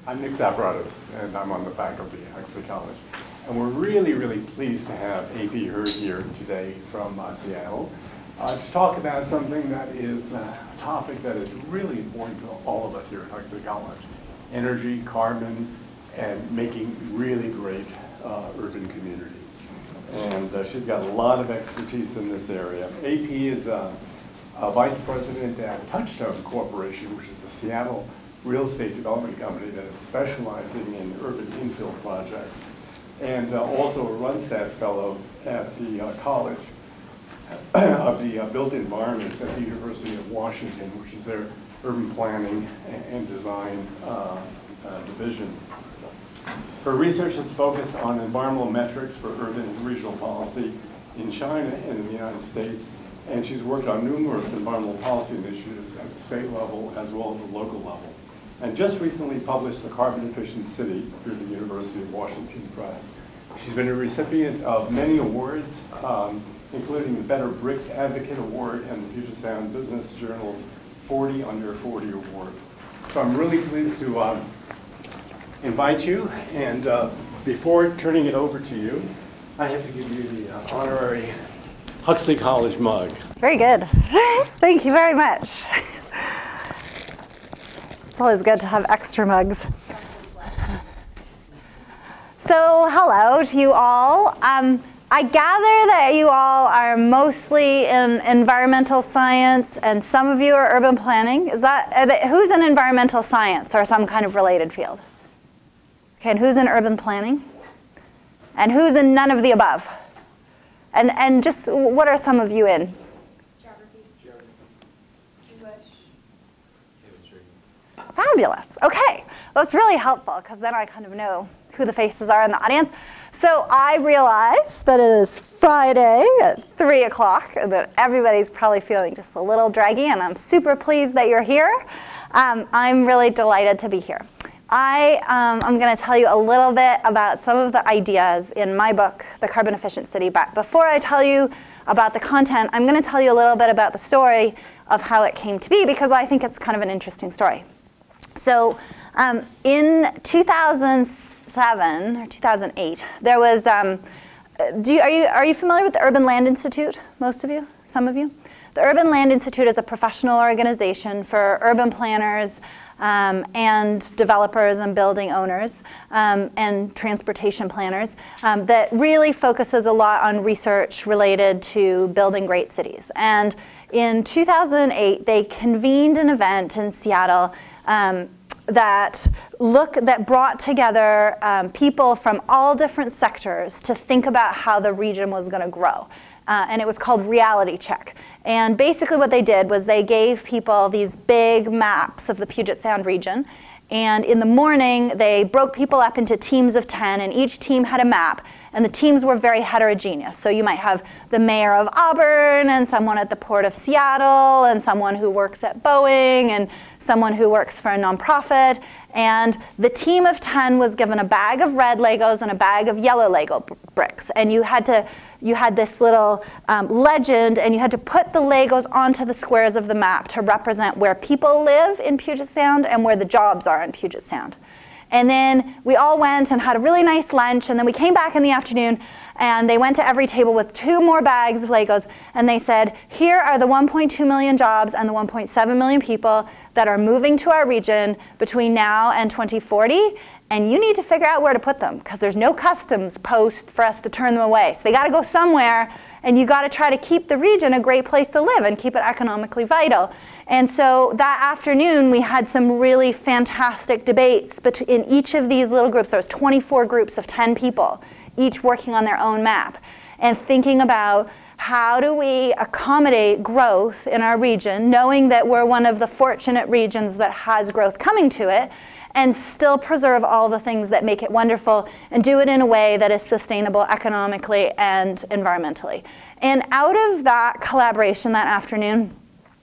I'm Nick Zapparatos, and I'm on the faculty at Huxley College. And we're really, really pleased to have A-P Hurd here today from Seattle to talk about something that is a topic that is really important to all of us here at Huxley College. Energy, carbon, and making really great urban communities. And she's got a lot of expertise in this area. A.P. is a vice president at Touchstone Corporation, which is the Seattle real estate development company that is specializing in urban infill projects, and also a Runstad Fellow at the College of the Built Environments at the University of Washington, which is their urban planning and design division. Her research is focused on environmental metrics for urban and regional policy in China and in the United States, and she's worked on numerous environmental policy initiatives at the state level as well as the local level, and just recently published The Carbon Efficient City through the University of Washington Press. She's been a recipient of many awards, including the Better Bricks Advocate Award and the Puget Sound Business Journal's 40 Under 40 Award. So I'm really pleased to invite you, and before turning it over to you, I have to give you the honorary Huxley College mug. Very good. Thank you very much. It's always good to have extra mugs. So hello to you all. I gather that you all are mostly in environmental science, and some of you are urban planning. Who's in environmental science or some kind of related field? Okay, and who's in urban planning? And who's in none of the above? And just what are some of you in? Geography. English. Chemistry. Fabulous. Okay, well, that's really helpful because then I kind of know who the faces are in the audience. So I realize that it is Friday at 3 o'clock and that everybody's probably feeling just a little draggy, and I'm super pleased that you're here. I'm really delighted to be here. I'm going to tell you a little bit about some of the ideas in my book, The Carbon Efficient City. But before I tell you about the content, I'm going to tell you a little bit about the story of how it came to be, because I think it's kind of an interesting story. So in 2007 or 2008, there was, are you familiar with the Urban Land Institute, most of you, some of you? The Urban Land Institute is a professional organization for urban planners and developers and building owners and transportation planners that really focuses a lot on research related to building great cities. And in 2008, they convened an event in Seattle that brought together people from all different sectors to think about how the region was going to grow. And it was called Reality Check. And basically what they did was they gave people these big maps of the Puget Sound region. And in the morning, they broke people up into teams of 10, and each team had a map. And the teams were very heterogeneous. So you might have the mayor of Auburn, and someone at the Port of Seattle, and someone who works at Boeing, and someone who works for a nonprofit. And the team of 10 was given a bag of red Legos and a bag of yellow Lego bricks. And you had this little legend, and you had to put the Legos onto the squares of the map to represent where people live in Puget Sound and where the jobs are in Puget Sound. And then we all went and had a really nice lunch, and then we came back in the afternoon, and they went to every table with 2 more bags of Legos, and they said, here are the 1.2 million jobs and the 1.7 million people that are moving to our region between now and 2040, and you need to figure out where to put them, because there's no customs post for us to turn them away. So they got to go somewhere, and you got to try to keep the region a great place to live and keep it economically vital. And so that afternoon, we had some really fantastic debates in each of these little groups. There was 24 groups of 10 people, each working on their own map, and thinking about how do we accommodate growth in our region, knowing that we're one of the fortunate regions that has growth coming to it, and still preserve all the things that make it wonderful, and do it in a way that is sustainable economically and environmentally. And out of that collaboration that afternoon,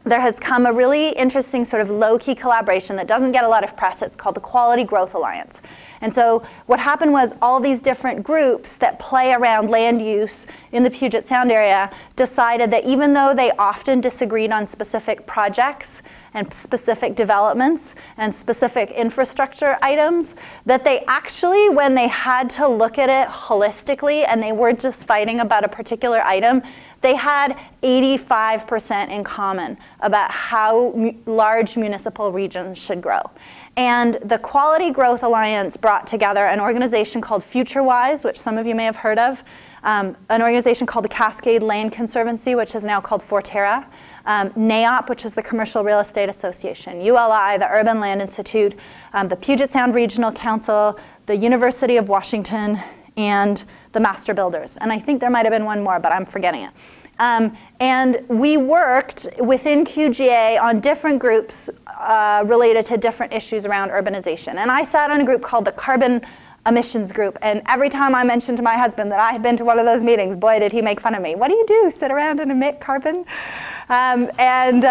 there has come a really interesting sort of low-key collaboration that doesn't get a lot of press. It's called the Quality Growth Alliance. And so what happened was all these different groups that play around land use in the Puget Sound area decided that even though they often disagreed on specific projects and specific developments and specific infrastructure items, that they actually, when they had to look at it holistically and they weren't just fighting about a particular item, they had 85% in common about how large municipal regions should grow. And the Quality Growth Alliance brought together an organization called FutureWise, which some of you may have heard of, an organization called the Cascade Land Conservancy, which is now called Forterra, NAOP, which is the Commercial Real Estate Association, ULI, the Urban Land Institute, the Puget Sound Regional Council, the University of Washington, and the Master Builders. And I think there might have been one more, but I'm forgetting it. And we worked within QGA on different groups related to different issues around urbanization. And I sat on a group called the Carbon Emissions Group. And every time I mentioned to my husband that I had been to one of those meetings, boy, did he make fun of me. What do you do, sit around and emit carbon? And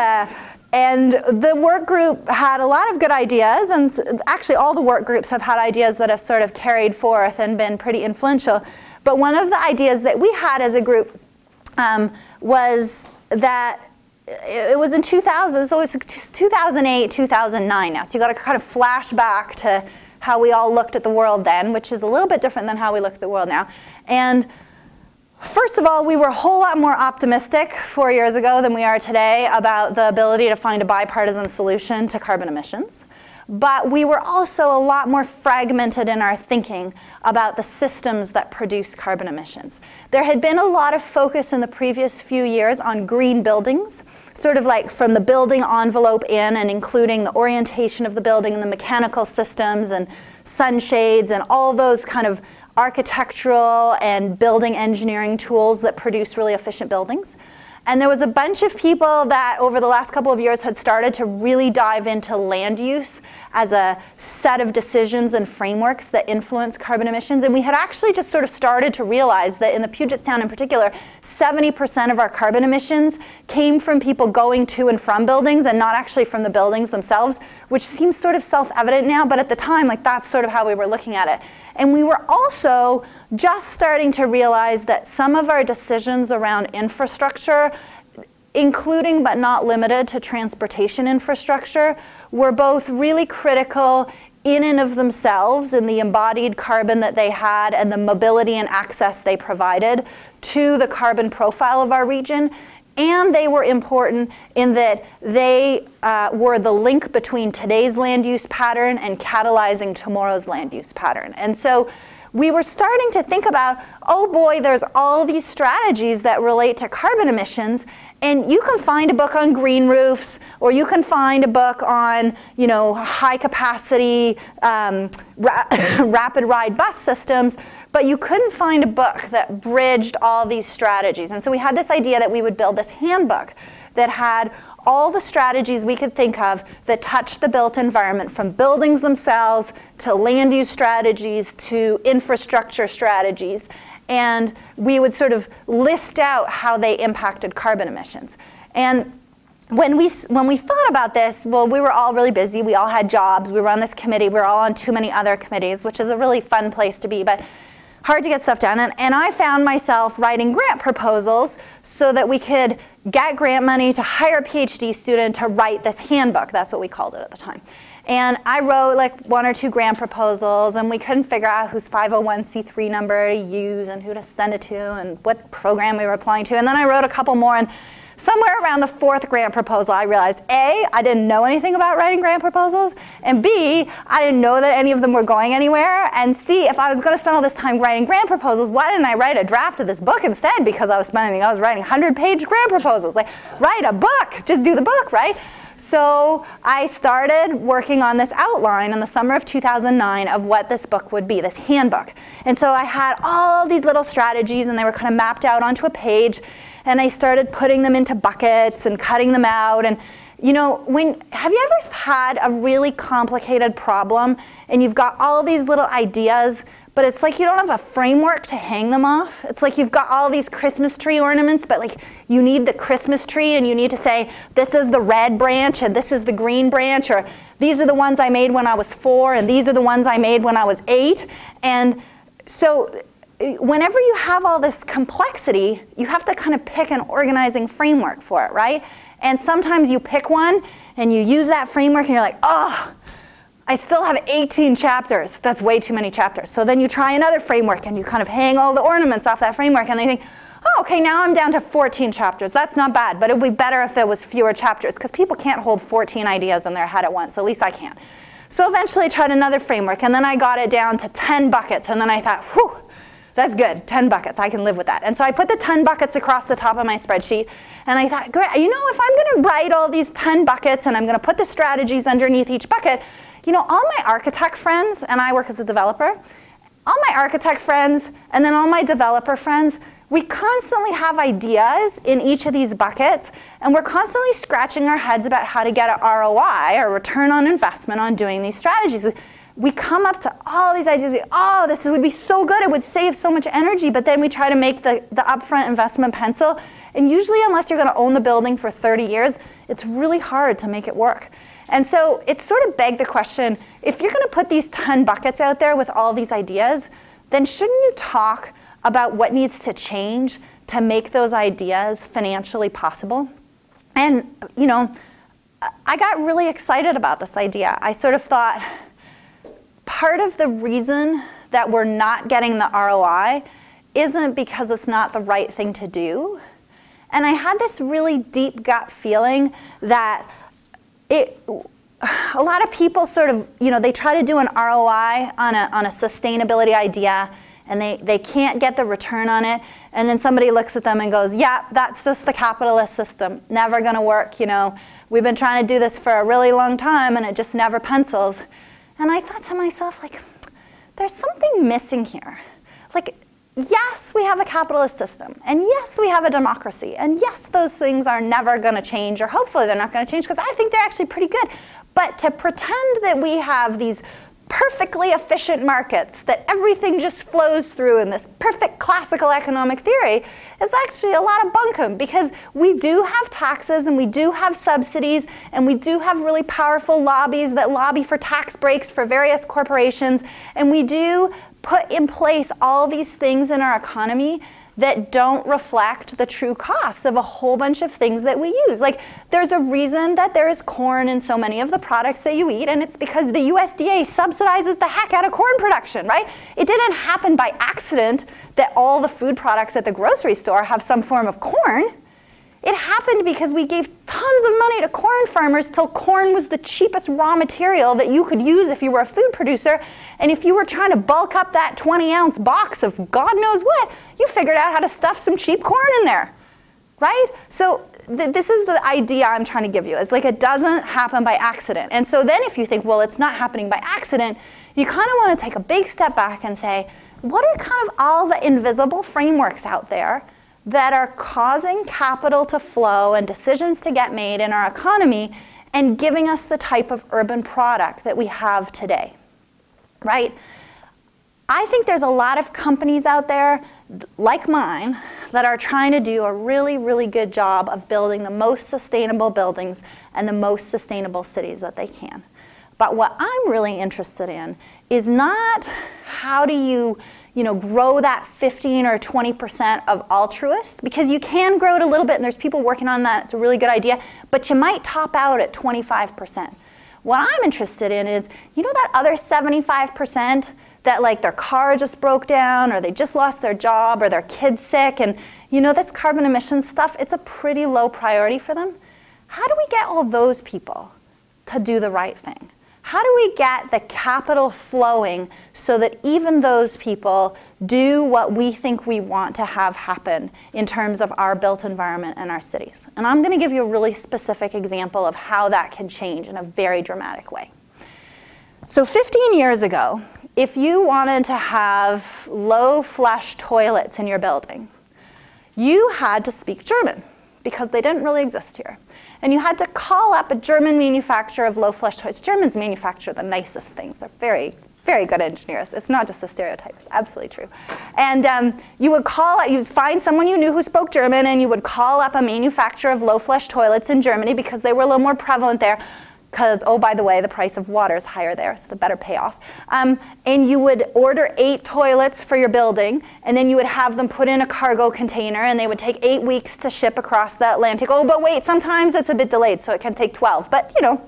the work group had a lot of good ideas, and actually all the work groups have had ideas that have sort of carried forth and been pretty influential. But one of the ideas that we had as a group was that it was in 2000, so it's 2008, 2009 now. So you got to kind of flash back to how we all looked at the world then, which is a little bit different than how we look at the world now. And first of all, we were a whole lot more optimistic 4 years ago than we are today about the ability to find a bipartisan solution to carbon emissions. But we were also a lot more fragmented in our thinking about the systems that produce carbon emissions. There had been a lot of focus in the previous few years on green buildings, sort of like from the building envelope in and including the orientation of the building and the mechanical systems and sunshades and all those kind of architectural and building engineering tools that produce really efficient buildings. And there was a bunch of people that over the last couple of years had started to really dive into land use as a set of decisions and frameworks that influence carbon emissions. And we had actually just sort of started to realize that in the Puget Sound in particular, 70% of our carbon emissions came from people going to and from buildings and not actually from the buildings themselves, which seems sort of self-evident now, but at the time, like, that's sort of how we were looking at it. And we were also just starting to realize that some of our decisions around infrastructure, including but not limited to transportation infrastructure, were both really critical in and of themselves in the embodied carbon that they had and the mobility and access they provided to the carbon profile of our region. And they were important in that they were the link between today's land use pattern and catalyzing tomorrow's land use pattern. And so we were starting to think about, oh boy, there's all these strategies that relate to carbon emissions, and you can find a book on green roofs, or you can find a book on, you know, high capacity rapid ride bus systems, but you couldn't find a book that bridged all these strategies. And so we had this idea that we would build this handbook that had all the strategies we could think of that touch the built environment, from buildings themselves to land use strategies to infrastructure strategies. And we would sort of list out how they impacted carbon emissions. And when we thought about this, well, we were all really busy. We all had jobs. We were on this committee. We were all on too many other committees, which is a really fun place to be, but hard to get stuff done. And I found myself writing grant proposals so that we could get grant money to hire a PhD student to write this handbook. That's what we called it at the time. And I wrote like 1 or 2 grant proposals, and we couldn't figure out whose 501c3 number to use and who to send it to and what program we were applying to. And then I wrote a couple more, and somewhere around the 4th grant proposal, I realized, A, I didn't know anything about writing grant proposals, and B, I didn't know that any of them were going anywhere, and C, if I was going to spend all this time writing grant proposals, why didn't I write a draft of this book instead? Because I was writing 100-page grant proposals. Like, write a book, just do the book, right? So I started working on this outline in the summer of 2009 of what this book would be, this handbook. And so I had all these little strategies, and they were kind of mapped out onto a page, and I started putting them into buckets and cutting them out. And you know, have you ever had a really complicated problem and you've got all these little ideas, but it's like you don't have a framework to hang them off. It's like you've got all these Christmas tree ornaments, but like you need the Christmas tree and you need to say, this is the red branch and this is the green branch, or these are the ones I made when I was 4 and these are the ones I made when I was 8. And so whenever you have all this complexity, you have to kind of pick an organizing framework for it, right? And sometimes you pick one and you use that framework and you're like, oh, I still have 18 chapters. That's way too many chapters. So then you try another framework and you kind of hang all the ornaments off that framework and they think, oh, okay, now I'm down to 14 chapters. That's not bad, but it would be better if it was fewer chapters because people can't hold 14 ideas in their head at once. At least I can. So eventually I tried another framework and then I got it down to 10 buckets and then I thought, whew, that's good, 10 buckets, I can live with that. And so I put the 10 buckets across the top of my spreadsheet and I thought, great, you know, if I'm gonna write all these 10 buckets and I'm gonna put the strategies underneath each bucket, you know, all my architect friends, and I work as a developer, all my architect friends and then all my developer friends, we constantly have ideas in each of these buckets and we're constantly scratching our heads about how to get an ROI, or return on investment, on doing these strategies. We come up to all these ideas, oh, this would be so good, it would save so much energy, but then we try to make the upfront investment pencil, and usually unless you're gonna own the building for 30 years, it's really hard to make it work. And so it sort of begged the question, if you're gonna put these 10 buckets out there with all these ideas, then shouldn't you talk about what needs to change to make those ideas financially possible? And, you know, I got really excited about this idea. I sort of thought, part of the reason that we're not getting the ROI isn't because it's not the right thing to do. And I had this really deep gut feeling that a lot of people sort of, you know, they try to do an ROI on a sustainability idea and they can't get the return on it. And then somebody looks at them and goes, yeah, that's just the capitalist system. Never gonna work, you know. We've been trying to do this for a really long time and it just never pencils. And I thought to myself, like, there's something missing here. Like, yes, we have a capitalist system, and yes, we have a democracy, and yes, those things are never gonna change, or hopefully they're not gonna change, because I think they're actually pretty good. But to pretend that we have these perfectly efficient markets, that everything just flows through in this perfect classical economic theory, is actually a lot of bunkum, because we do have taxes and we do have subsidies and we do have really powerful lobbies that lobby for tax breaks for various corporations, and we do put in place all these things in our economy that don't reflect the true cost of a whole bunch of things that we use. Like, there's a reason that there is corn in so many of the products that you eat, and it's because the USDA subsidizes the heck out of corn production, right? It didn't happen by accident that all the food products at the grocery store have some form of corn. It happened because we gave tons of money to corn farmers till corn was the cheapest raw material that you could use if you were a food producer. And if you were trying to bulk up that 20-ounce box of God knows what, you figured out how to stuff some cheap corn in there, right? So this is the idea I'm trying to give you. It's like it doesn't happen by accident. And so then if you think, well, it's not happening by accident, you kind of want to take a big step back and say, what are kind of all the invisible frameworks out there that are causing capital to flow and decisions to get made in our economy and giving us the type of urban product that we have today, right? I think there's a lot of companies out there, like mine, that are trying to do a really, really good job of building the most sustainable buildings and the most sustainable cities that they can. But what I'm really interested in is not how do you grow that 15 or 20% of altruists, because you can grow it a little bit and there's people working on that, it's a really good idea, but you might top out at 25%. What I'm interested in is, you know, that other 75% that like their car just broke down or they just lost their job or their kid's sick, and you know, this carbon emissions stuff, it's a pretty low priority for them. How do we get all those people to do the right thing? How do we get the capital flowing so that even those people do what we think we want to have happen in terms of our built environment and our cities? And I'm going to give you a really specific example of how that can change in a very dramatic way. So 15 years ago, if you wanted to have low flush toilets in your building, you had to speak German because they didn't really exist here. And you had to call up a German manufacturer of low flush toilets. Germans manufacture the nicest things. They're very very good engineers. It's not just a stereotype. It's absolutely true. And you would you'd find someone you knew who spoke German, and you would call up a manufacturer of low-flush toilets in Germany because they were a little more prevalent there. Because, oh, by the way, the price of water is higher there, so the better payoff. And you would order 8 toilets for your building, and then you would have them put in a cargo container, and they would take 8 weeks to ship across the Atlantic. Oh, but wait, sometimes it's a bit delayed, so it can take 12. But, you know,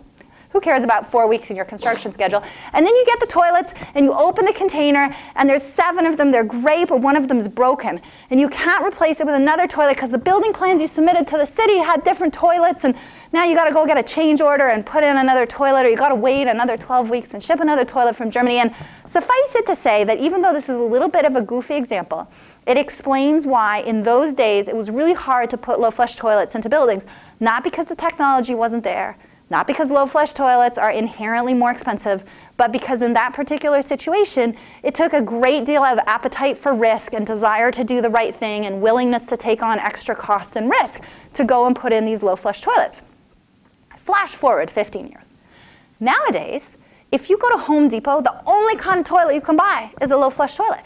who cares about 4 weeks in your construction schedule? And then you get the toilets, and you open the container, and there's 7 of them. They're great, but one of them is broken. And you can't replace it with another toilet because the building plans you submitted to the city had different toilets, and now you got to go get a change order and put in another toilet, or you got to wait another 12 weeks and ship another toilet from Germany. And suffice it to say that even though this is a little bit of a goofy example, it explains why in those days it was really hard to put low-flush toilets into buildings, not because the technology wasn't there, not because low-flush toilets are inherently more expensive, but because in that particular situation, it took a great deal of appetite for risk and desire to do the right thing and willingness to take on extra costs and risk to go and put in these low-flush toilets. Flash forward 15 years. Nowadays, if you go to Home Depot, the only kind of toilet you can buy is a low-flush toilet.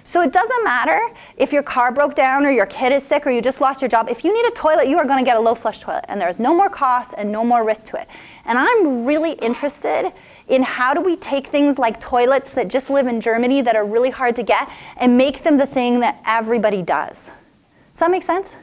So it doesn't matter if your car broke down or your kid is sick or you just lost your job. If you need a toilet, you are going to get a low-flush toilet, and there's no more cost and no more risk to it. And I'm really interested in how do we take things like toilets that just live in Germany that are really hard to get and make them the thing that everybody does. Does that make sense?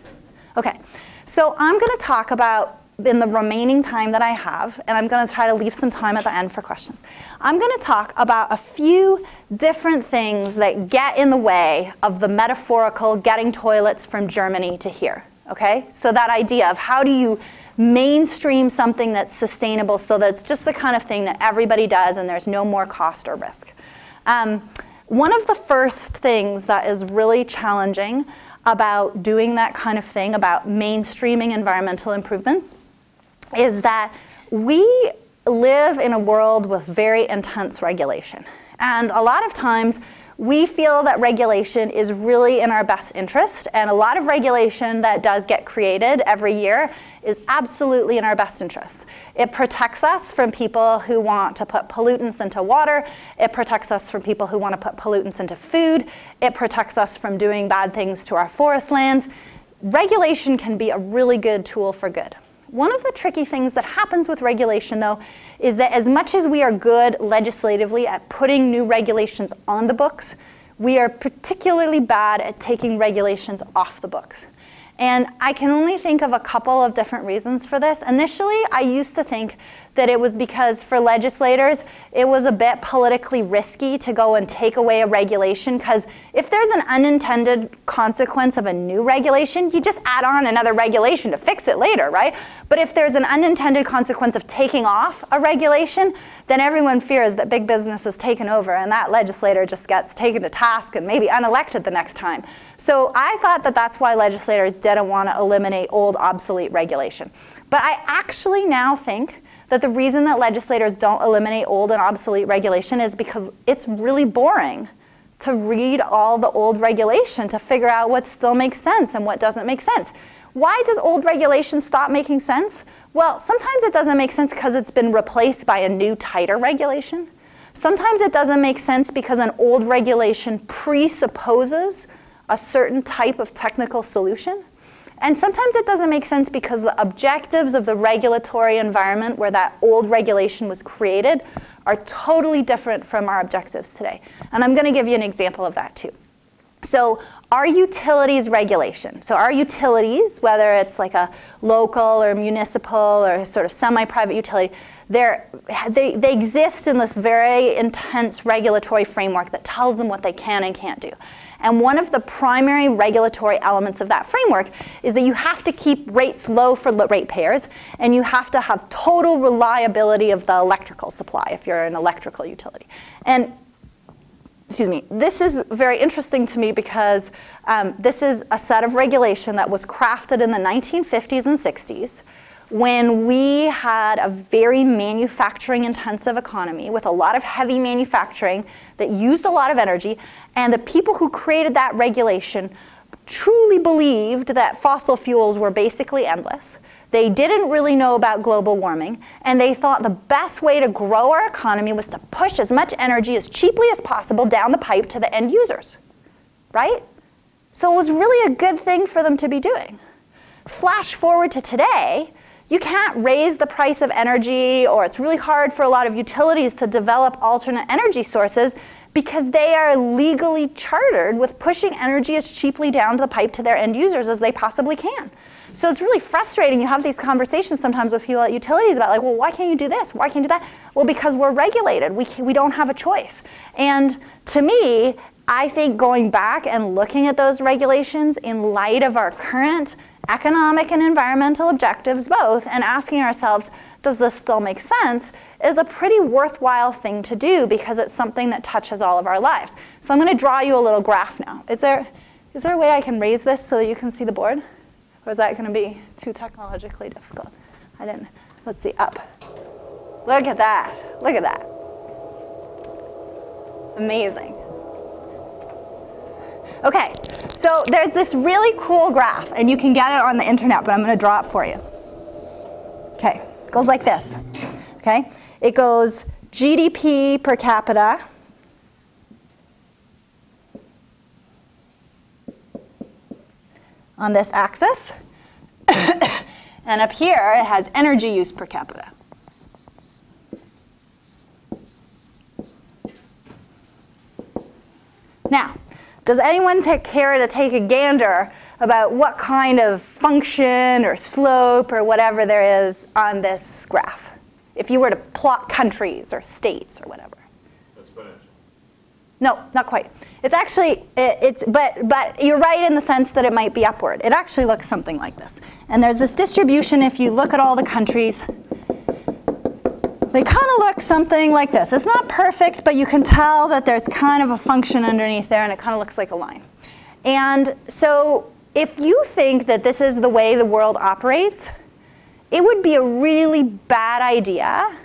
Okay, so I'm going to talk about, in the remaining time that I have, and I'm going to try to leave some time at the end for questions. I'm going to talk about a few different things that get in the way of the metaphorical getting toilets from Germany to here, okay? So that idea of how do you mainstream something that's sustainable so that it's just the kind of thing that everybody does and there's no more cost or risk. One of the first things that is really challenging about doing that kind of thing, about mainstreaming environmental improvements, is that we live in a world with very intense regulation. And a lot of times we feel that regulation is really in our best interest, and a lot of regulation that does get created every year is absolutely in our best interest. It protects us from people who want to put pollutants into water. It protects us from people who want to put pollutants into food. It protects us from doing bad things to our forest lands. Regulation can be a really good tool for good. One of the tricky things that happens with regulation, though, is that as much as we are good legislatively at putting new regulations on the books, we are particularly bad at taking regulations off the books. And I can only think of a couple of different reasons for this. Initially, I used to think that it was because for legislators, it was a bit politically risky to go and take away a regulation, because if there's an unintended consequence of a new regulation, you just add on another regulation to fix it later, right? But if there's an unintended consequence of taking off a regulation, then everyone fears that big business is taken over and that legislator just gets taken to task and maybe unelected the next time. So I thought that that's why legislators didn't want to eliminate old, obsolete regulation. But I actually now think that the reason that legislators don't eliminate old and obsolete regulation is because it's really boring to read all the old regulation to figure out what still makes sense and what doesn't make sense. Why does old regulation stop making sense? Well, sometimes it doesn't make sense because it's been replaced by a new, tighter regulation. Sometimes it doesn't make sense because an old regulation presupposes a certain type of technical solution. And sometimes it doesn't make sense because the objectives of the regulatory environment where that old regulation was created are totally different from our objectives today. And I'm going to give you an example of that too. So our utilities regulation, so our utilities, whether it's like a local or municipal or sort of semi-private utility, they exist in this very intense regulatory framework that tells them what they can and can't do. And one of the primary regulatory elements of that framework is that you have to keep rates low for ratepayers, and you have to have total reliability of the electrical supply if you're an electrical utility. And excuse me, this is very interesting to me because this is a set of regulation that was crafted in the 1950s and 60s when we had a very manufacturing intensive economy with a lot of heavy manufacturing that used a lot of energy, and the people who created that regulation truly believed that fossil fuels were basically endless, They didn't really know about global warming, and they thought the best way to grow our economy was to push as much energy as cheaply as possible down the pipe to the end users, right? So it was really a good thing for them to be doing. Flash forward to today, you can't raise the price of energy, or it's really hard for a lot of utilities to develop alternate energy sources because they are legally chartered with pushing energy as cheaply down the pipe to their end users as they possibly can. So it's really frustrating. You have these conversations sometimes with people at utilities about like, well, why can't you do this? Why can't you do that? Well, because we're regulated. We don't have a choice. And to me, I think going back and looking at those regulations in light of our current economic and environmental objectives both, and asking ourselves, does this still make sense, is a pretty worthwhile thing to do because it's something that touches all of our lives. So I'm going to draw you a little graph now. Is there a way I can raise this so that you can see the board? Or is that going to be too technologically difficult? Let's see, up. Look at that. Look at that. Amazing. Okay, so there's this really cool graph, and you can get it on the internet, but I'm going to draw it for you. Okay, it goes like this. Okay, it goes GDP per capita on this axis, and up here it has energy use per capita. Now, does anyone care to take a gander about what kind of function or slope or whatever there is on this graph? If you were to plot countries or states or whatever. Exponential. No, not quite. It's actually, but you're right in the sense that it might be upward. It actually looks something like this. And there's this distribution, if you look at all the countries, they kind of look something like this. It's not perfect, but you can tell that there's kind of a function underneath there, and it kind of looks like a line. And so if you think that this is the way the world operates, it would be a really bad idea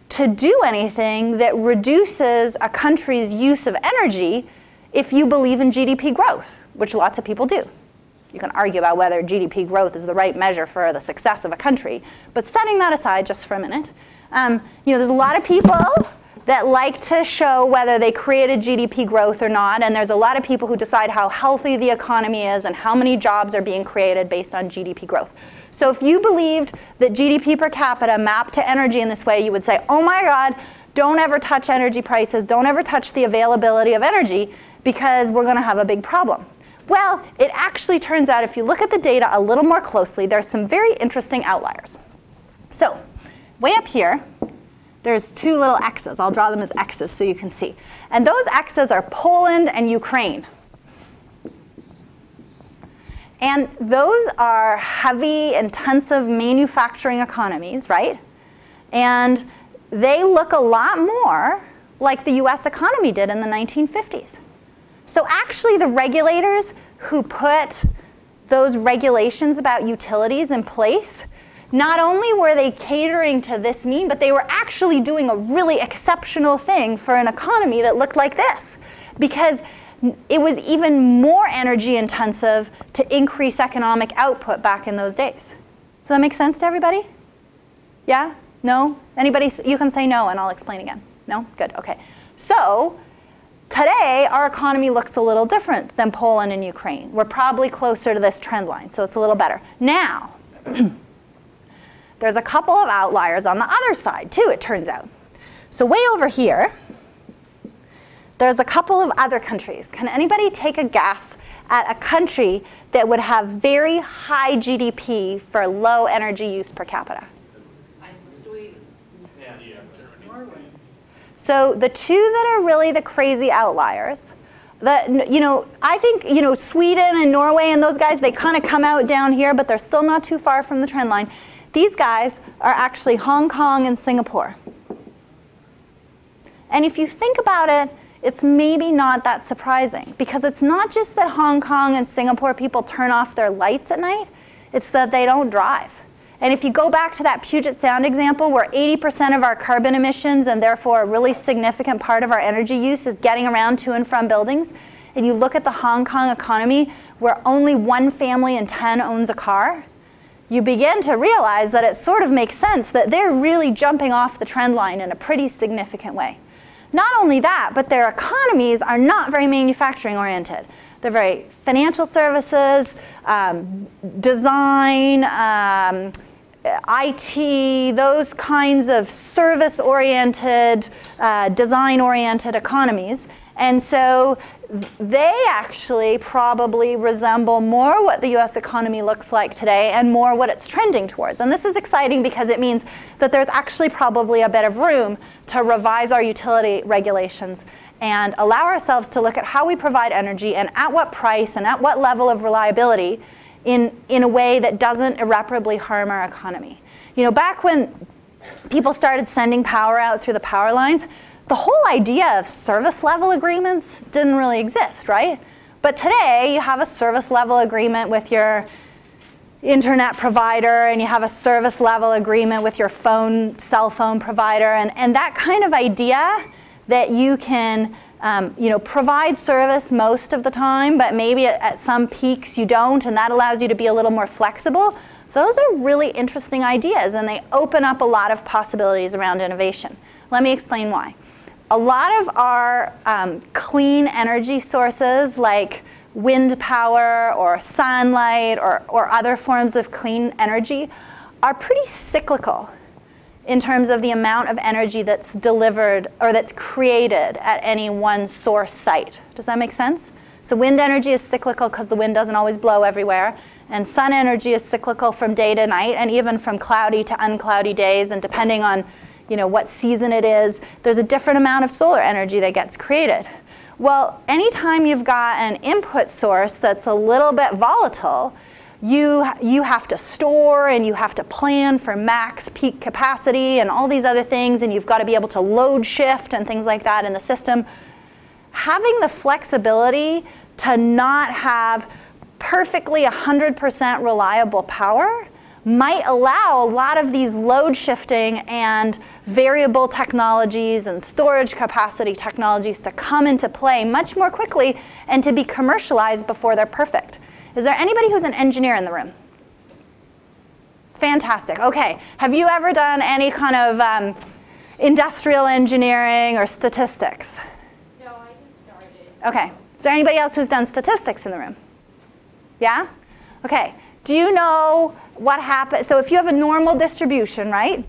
to do anything that reduces a country's use of energy if you believe in GDP growth, which lots of people do. You can argue about whether GDP growth is the right measure for the success of a country, but setting that aside just for a minute, there's a lot of people that like to show whether they created GDP growth or not, and there's a lot of people who decide how healthy the economy is and how many jobs are being created based on GDP growth. So if you believed that GDP per capita mapped to energy in this way, you would say, oh my God, don't ever touch energy prices, don't ever touch the availability of energy, because we're going to have a big problem. Well, it actually turns out if you look at the data a little more closely, there's some very interesting outliers. So way up here, there's two little X's. I'll draw them as X's so you can see. And those X's are Poland and Ukraine. And those are heavy, intensive manufacturing economies, right? And they look a lot more like the US economy did in the 1950s. So actually the regulators who put those regulations about utilities in place, not only were they catering to this mean, but they were actually doing a really exceptional thing for an economy that looked like this. Because it was even more energy intensive to increase economic output back in those days. Does that make sense to everybody? Yeah? No? Anybody? You can say no and I'll explain again. No? Good, okay. So today our economy looks a little different than Poland and Ukraine. We're probably closer to this trend line, so it's a little better. Now, there's a couple of outliers on the other side too, it turns out. So way over here, there's a couple of other countries. Can anybody take a guess at a country that would have very high GDP for low energy use per capita? Sweden. Yeah, Germany. So the two that are really the crazy outliers, I think Sweden and Norway and those guys, they kind of come out down here, but they're still not too far from the trend line. These guys are actually Hong Kong and Singapore. And if you think about it, it's maybe not that surprising, because it's not just that Hong Kong and Singapore people turn off their lights at night, it's that they don't drive. And if you go back to that Puget Sound example where 80% of our carbon emissions and therefore a really significant part of our energy use is getting around to and from buildings, and you look at the Hong Kong economy where only 1 family in 10 owns a car, you begin to realize that it sort of makes sense that they're really jumping off the trend line in a pretty significant way. Not only that, but their economies are not very manufacturing oriented. They're very financial services, design, IT, those kinds of service-oriented, design-oriented economies. And so they actually probably resemble more what the US economy looks like today and more what it's trending towards. And this is exciting because it means that there's actually probably a bit of room to revise our utility regulations and allow ourselves to look at how we provide energy and at what price and at what level of reliability in a way that doesn't irreparably harm our economy. You know, back when people started sending power out through the power lines, the whole idea of service level agreements didn't really exist, right? But today you have a service level agreement with your internet provider, and you have a service level agreement with your cell phone provider, and that kind of idea that you can provide service most of the time, but maybe at some peaks you don't, and that allows you to be a little more flexible. Those are really interesting ideas, and they open up a lot of possibilities around innovation. Let me explain why. A lot of our clean energy sources, like wind power or sunlight or other forms of clean energy, are pretty cyclical in terms of the amount of energy that's delivered or that's created at any one source site. Does that make sense? So wind energy is cyclical because the wind doesn't always blow everywhere. And sun energy is cyclical from day to night and even from cloudy to uncloudy days. And depending on what season it is, there's a different amount of solar energy that gets created. Well, anytime you've got an input source that's a little bit volatile, you have to store and you have to plan for max peak capacity and all these other things, and you've got to be able to load shift and things like that in the system. Having the flexibility to not have perfectly 100% reliable power might allow a lot of these load shifting and variable technologies and storage capacity technologies to come into play much more quickly and to be commercialized before they're perfect. Is there anybody who's an engineer in the room? Fantastic. Okay. Have you ever done any kind of industrial engineering or statistics? No, I just started. Okay. Is there anybody else who's done statistics in the room? Yeah? Okay. Do you know what happens? So if you have a normal distribution, right?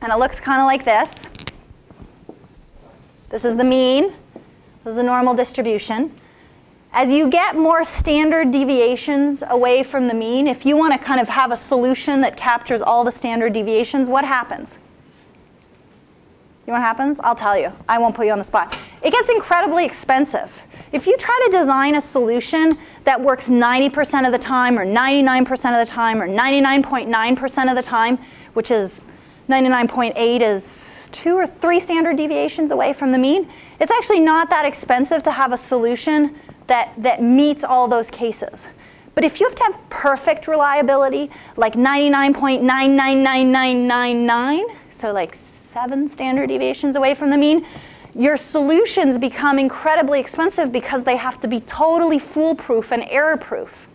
And it looks kind of like this. This is the mean. This is the normal distribution. As you get more standard deviations away from the mean, if you want to kind of have a solution that captures all the standard deviations, what happens? You know what happens? I'll tell you. I won't put you on the spot. It gets incredibly expensive. If you try to design a solution that works 90% of the time or 99% of the time or 99.9% of the time, which is 99.8 is 2 or 3 standard deviations away from the mean, it's actually not that expensive to have a solution that meets all those cases. But if you have to have perfect reliability, like 99.999999, so like 7 standard deviations away from the mean, your solutions become incredibly expensive because they have to be totally foolproof and error-proof.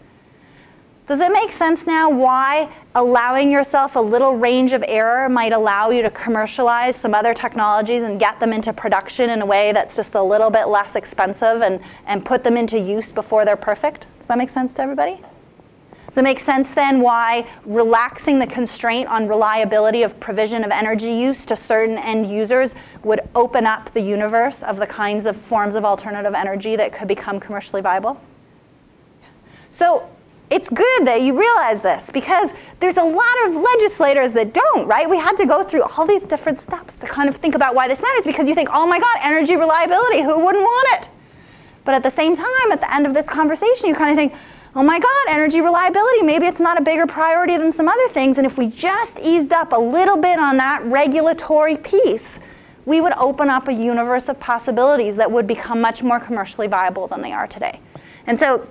Does it make sense now why allowing yourself a little range of error might allow you to commercialize some other technologies and get them into production in a way that's just a little bit less expensive and put them into use before they're perfect? Does that make sense to everybody? Does it make sense then why relaxing the constraint on reliability of provision of energy use to certain end users would open up the universe of the kinds of forms of alternative energy that could become commercially viable? So it's good that you realize this because there's a lot of legislators that don't, right? We had to go through all these different steps to kind of think about why this matters because you think, oh my God, energy reliability, who wouldn't want it? But at the same time, at the end of this conversation, you kind of think, oh my God, energy reliability, maybe it's not a bigger priority than some other things. And if we just eased up a little bit on that regulatory piece, we would open up a universe of possibilities that would become much more commercially viable than they are today. And so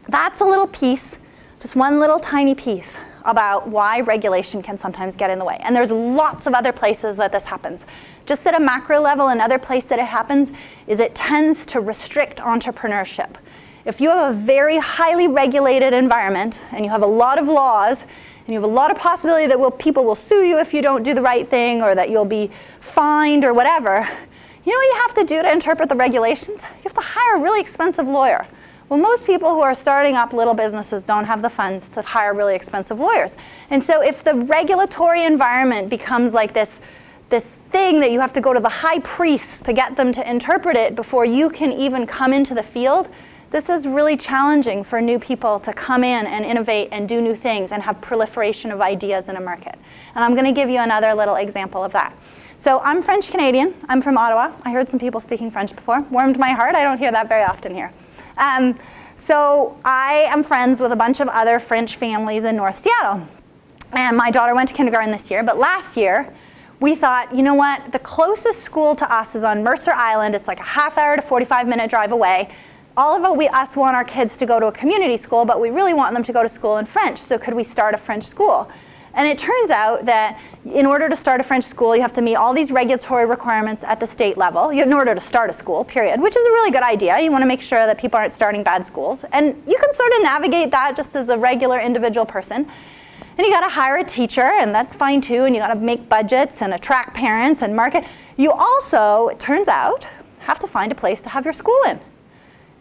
that's a little piece, just one little tiny piece about why regulation can sometimes get in the way. And there's lots of other places that this happens. Just at a macro level, another place that it happens is it tends to restrict entrepreneurship. If you have a very highly regulated environment and you have a lot of laws and you have a lot of possibility that people will sue you if you don't do the right thing, or that you'll be fined or whatever, you know what you have to do to interpret the regulations? You have to hire a really expensive lawyer. Well, most people who are starting up little businesses don't have the funds to hire really expensive lawyers. And so if the regulatory environment becomes like this thing that you have to go to the high priest to get them to interpret it before you can even come into the field, this is really challenging for new people to come in and innovate and do new things and have proliferation of ideas in a market. And I'm going to give you another little example of that. So I'm French Canadian. I'm from Ottawa. I heard some people speaking French before. Warmed my heart. I don't hear that very often here. So I am friends with a bunch of other French families in North Seattle. And my daughter went to kindergarten this year, but last year we thought, you know what, the closest school to us is on Mercer Island. It's like a half-hour to 45-minute drive away. All of us want our kids to go to a community school, but we really want them to go to school in French, so could we start a French school? And it turns out that in order to start a French school, you have to meet all these regulatory requirements at the state level in order to start a school, period, which is a really good idea. You want to make sure that people aren't starting bad schools. And you can sort of navigate that just as a regular individual person. And you got to hire a teacher, and that's fine too, and you got to make budgets and attract parents and market. You also, it turns out, have to find a place to have your school in.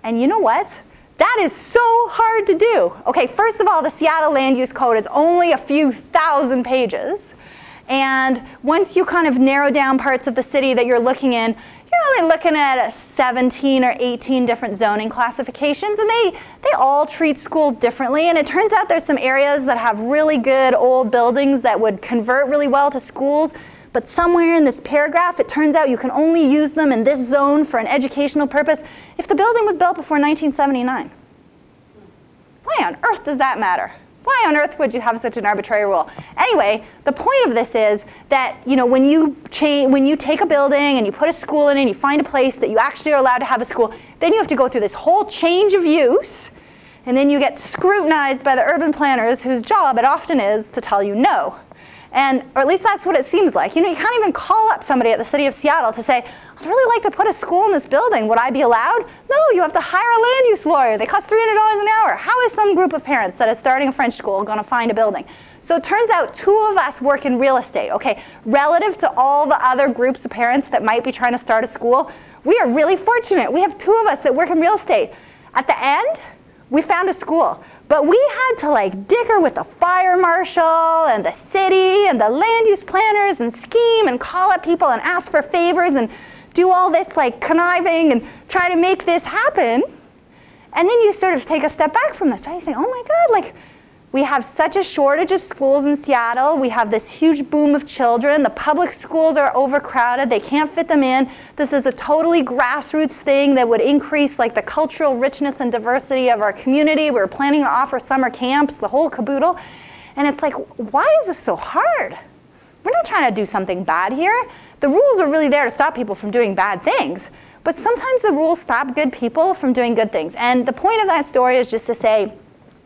And you know what? That is so hard to do. Okay, first of all, the Seattle Land Use Code is only a few thousand pages. And once you kind of narrow down parts of the city that you're looking in, you're only looking at 17 or 18 different zoning classifications, and they all treat schools differently. And it turns out there's some areas that have really good old buildings that would convert really well to schools. But somewhere in this paragraph, it turns out you can only use them in this zone for an educational purpose if the building was built before 1979. Why on earth does that matter? Why on earth would you have such an arbitrary rule? Anyway, the point of this is that when you take a building and you put a school in it and you find a place that you actually are allowed to have a school, then you have to go through this whole change of use, and then you get scrutinized by the urban planners whose job it often is to tell you no. Or at least that's what it seems like. You can't even call up somebody at the city of Seattle to say, I'd really like to put a school in this building. Would I be allowed? No, you have to hire a land use lawyer. They cost $300 an hour. How is some group of parents that is starting a French school going to find a building? So it turns out 2 of us work in real estate. Okay, relative to all the other groups of parents that might be trying to start a school, we are really fortunate. We have 2 of us that work in real estate. At the end, we found a school. But we had to dicker with the fire marshal and the city and the land use planners and scheme and call up people and ask for favors and do all this conniving and try to make this happen. And then you sort of take a step back from this, right? You say, oh my God, we have such a shortage of schools in Seattle. We have this huge boom of children. The public schools are overcrowded. They can't fit them in. This is a totally grassroots thing that would increase the cultural richness and diversity of our community. We were planning to offer summer camps, the whole caboodle. And it's why is this so hard? We're not trying to do something bad here. The rules are really there to stop people from doing bad things. But sometimes the rules stop good people from doing good things. And the point of that story is just to say,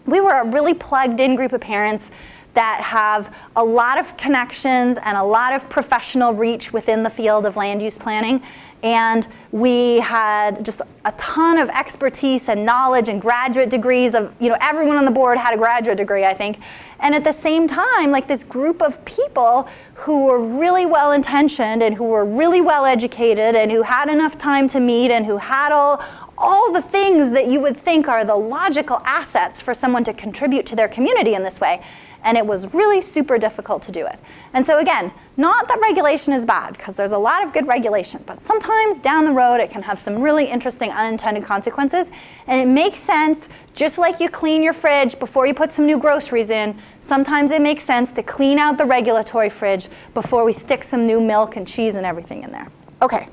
we were a really plugged-in group of parents that have a lot of connections and a lot of professional reach within the field of land use planning. And we had just a ton of expertise and knowledge and graduate degrees of, everyone on the board had a graduate degree, I think. And at the same time, this group of people who were really well-intentioned and who were really well-educated and who had enough time to meet and who had all the things that you would think are the logical assets for someone to contribute to their community in this way. And it was really super difficult to do it. And so again, not that regulation is bad, because there's a lot of good regulation, but sometimes down the road it can have some really interesting unintended consequences. And it makes sense, just like you clean your fridge before you put some new groceries in, sometimes it makes sense to clean out the regulatory fridge before we stick some new milk and cheese and everything in there. Okay,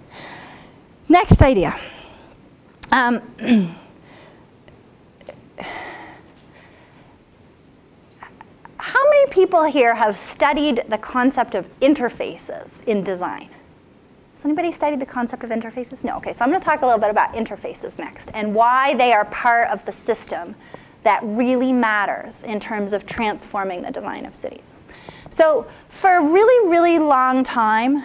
next idea. How many people here have studied the concept of interfaces in design? Has anybody studied the concept of interfaces? No. Okay, so I'm going to talk a little bit about interfaces next and why they are part of the system that really matters in terms of transforming the design of cities. So, for a really, really long time,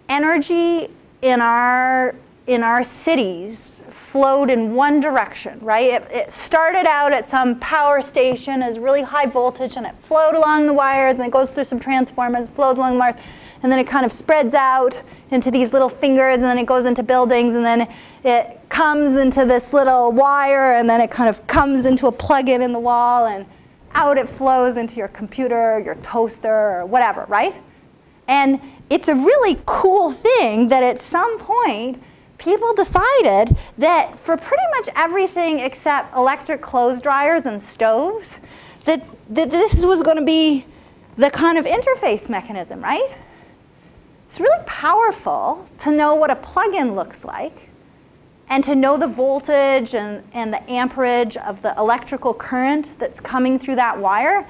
energy in our in our cities flowed in one direction, right? It started out at some power station as really high voltage, and it flowed along the wires, and it goes through some transformers, flows along the wires, and then it kind of spreads out into these little fingers, and then it goes into buildings, and then it comes into this little wire, and then it kind of comes into a plug-in in the wall, and out it flows into your computer, your toaster, or whatever, right? And it's a really cool thing that at some point, people decided that for pretty much everything except electric clothes dryers and stoves, that this was going to be the kind of interface mechanism, right? It's really powerful to know what a plug-in looks like and to know the voltage and the amperage of the electrical current that's coming through that wire,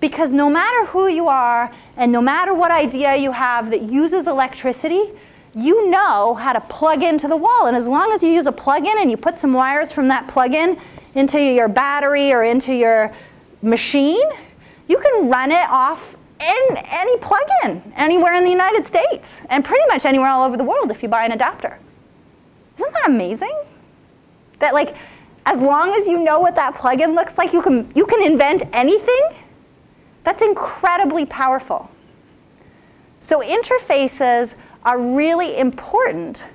because no matter who you are and no matter what idea you have that uses electricity, you know how to plug into the wall. And as long as you use a plug-in and you put some wires from that plug-in into your battery or into your machine, you can run it off any plug-in anywhere in the United States and pretty much anywhere all over the world if you buy an adapter. Isn't that amazing? That, like, as long as you know what that plug-in looks like, you can invent anything? That's incredibly powerful. So interfaces are really important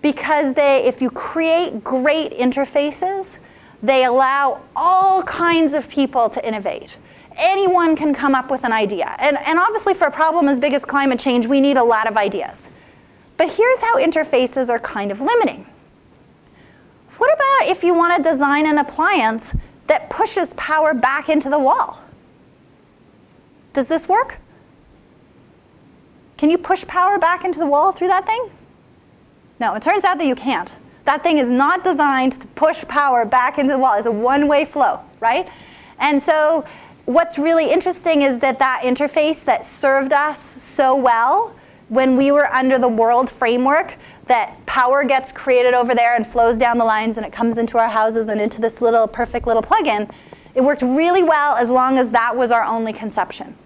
because if you create great interfaces, they allow all kinds of people to innovate. Anyone can come up with an idea. And obviously for a problem as big as climate change, we need a lot of ideas. But here's how interfaces are kind of limiting. What about if you want to design an appliance that pushes power back into the wall? Does this work? Can you push power back into the wall through that thing? No, it turns out that you can't. That thing is not designed to push power back into the wall. It's a one-way flow, right? And so what's really interesting is that interface that served us so well when we were under the world framework, that power gets created over there and flows down the lines and it comes into our houses and into this little perfect little plug-in, it worked really well as long as that was our only conception.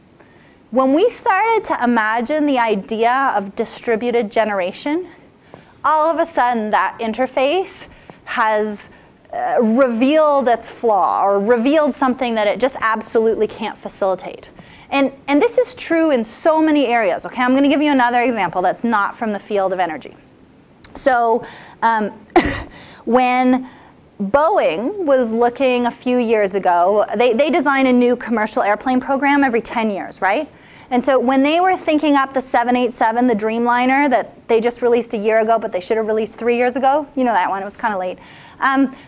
When we started to imagine the idea of distributed generation, all of a sudden that interface has revealed its flaw or revealed something that it just absolutely can't facilitate. And this is true in so many areas. Okay, I'm going to give you another example that's not from the field of energy. So when Boeing was looking a few years ago, they design a new commercial airplane program every 10 years, right? And so when they were thinking up the 787, the Dreamliner that they just released a year ago, but they should have released 3 years ago, you know that one, it was kind of late.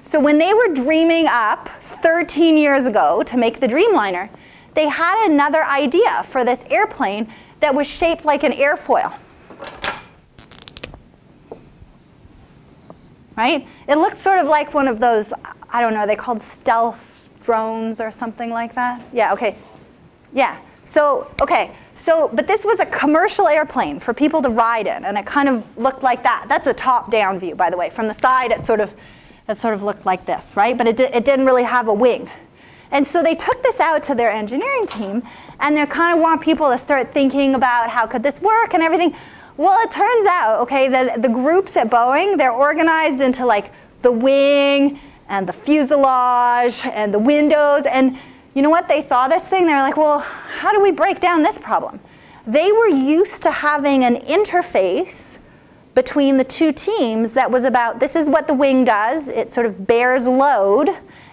So when they were dreaming up 13 years ago to make the Dreamliner, they had another idea for this airplane that was shaped like an airfoil. Right? It looked sort of like one of those, I don't know, they called stealth drones or something like that. Yeah, okay. Yeah. So, okay. So, but this was a commercial airplane for people to ride in, and it kind of looked like that. That's a top-down view, by the way. From the side, it sort of looked like this, right? But it didn't really have a wing. And so they took this out to their engineering team, and they kind of want people to start thinking about how could this work and everything. Well, it turns out, okay, the groups at Boeing, they're organized into like the wing and the fuselage and the windows. And you know what? They saw this thing. They were like, well, how do we break down this problem? They were used to having an interface between the two teams that was about, this is what the wing does. It sort of bears load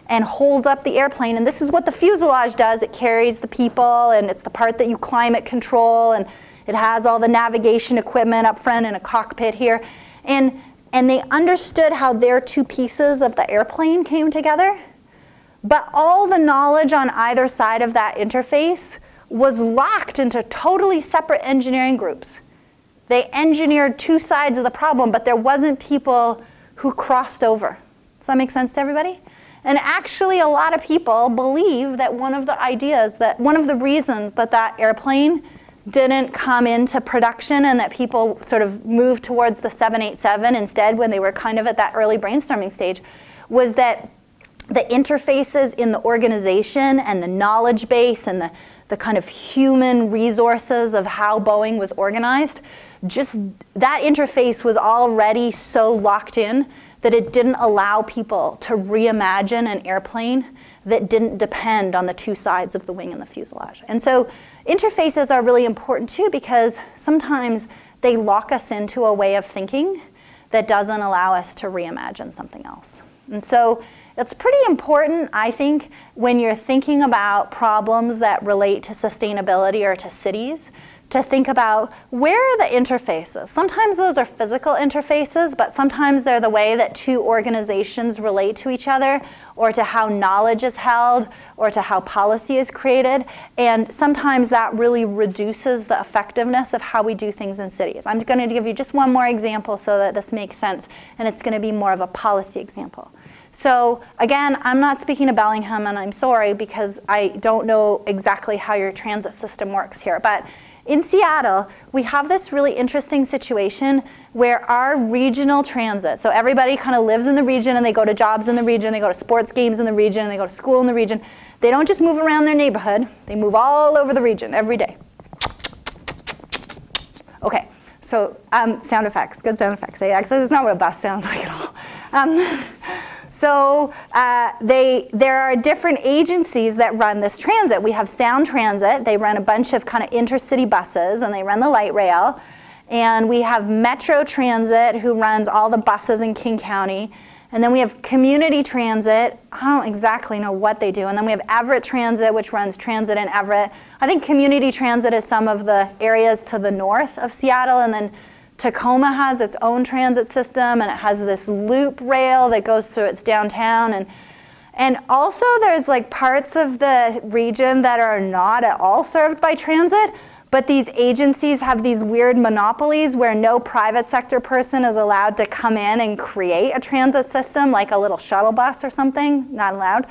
and holds up the airplane. And this is what the fuselage does. It carries the people, and it's the part that you climate control, and it has all the navigation equipment up front and a cockpit here. And they understood how their two pieces of the airplane came together. But all the knowledge on either side of that interface was locked into totally separate engineering groups. They engineered two sides of the problem, but there wasn't people who crossed over. Does that make sense to everybody? And actually, a lot of people believe that one of the reasons that airplane didn't come into production and that people sort of moved towards the 787 instead when they were kind of at that early brainstorming stage was that the interfaces in the organization and the knowledge base and the kind of human resources of how Boeing was organized, just that interface was already so locked in that it didn't allow people to reimagine an airplane that didn't depend on the two sides of the wing and the fuselage. And so interfaces are really important too, because sometimes they lock us into a way of thinking that doesn't allow us to reimagine something else. And so it's pretty important, I think, when you're thinking about problems that relate to sustainability or to cities, to think about where are the interfaces. Sometimes those are physical interfaces, but sometimes they're the way that two organizations relate to each other, or to how knowledge is held, or to how policy is created. And sometimes that really reduces the effectiveness of how we do things in cities. I'm going to give you just one more example so that this makes sense, and it's going to be more of a policy example. So again, I'm not speaking to Bellingham, and I'm sorry because I don't know exactly how your transit system works here. But in Seattle, we have this really interesting situation where our regional transit, so everybody kind of lives in the region and they go to jobs in the region, they go to sports games in the region, and they go to school in the region. They don't just move around their neighborhood, they move all over the region every day. Okay, so sound effects, good sound effects. It's not what a bus sounds like at all. So there are different agencies that run this transit. We have Sound Transit. They run a bunch of kind of intercity buses, and they run the light rail. And we have Metro Transit, who runs all the buses in King County. And then we have Community Transit. I don't exactly know what they do. And then we have Everett Transit, which runs transit in Everett. I think Community Transit is some of the areas to the north of Seattle. And then Tacoma has its own transit system, and it has this loop rail that goes through its downtown. And also there's like parts of the region that are not at all served by transit, but these agencies have these weird monopolies where no private sector person is allowed to come in and create a transit system, like a little shuttle bus or something, not allowed.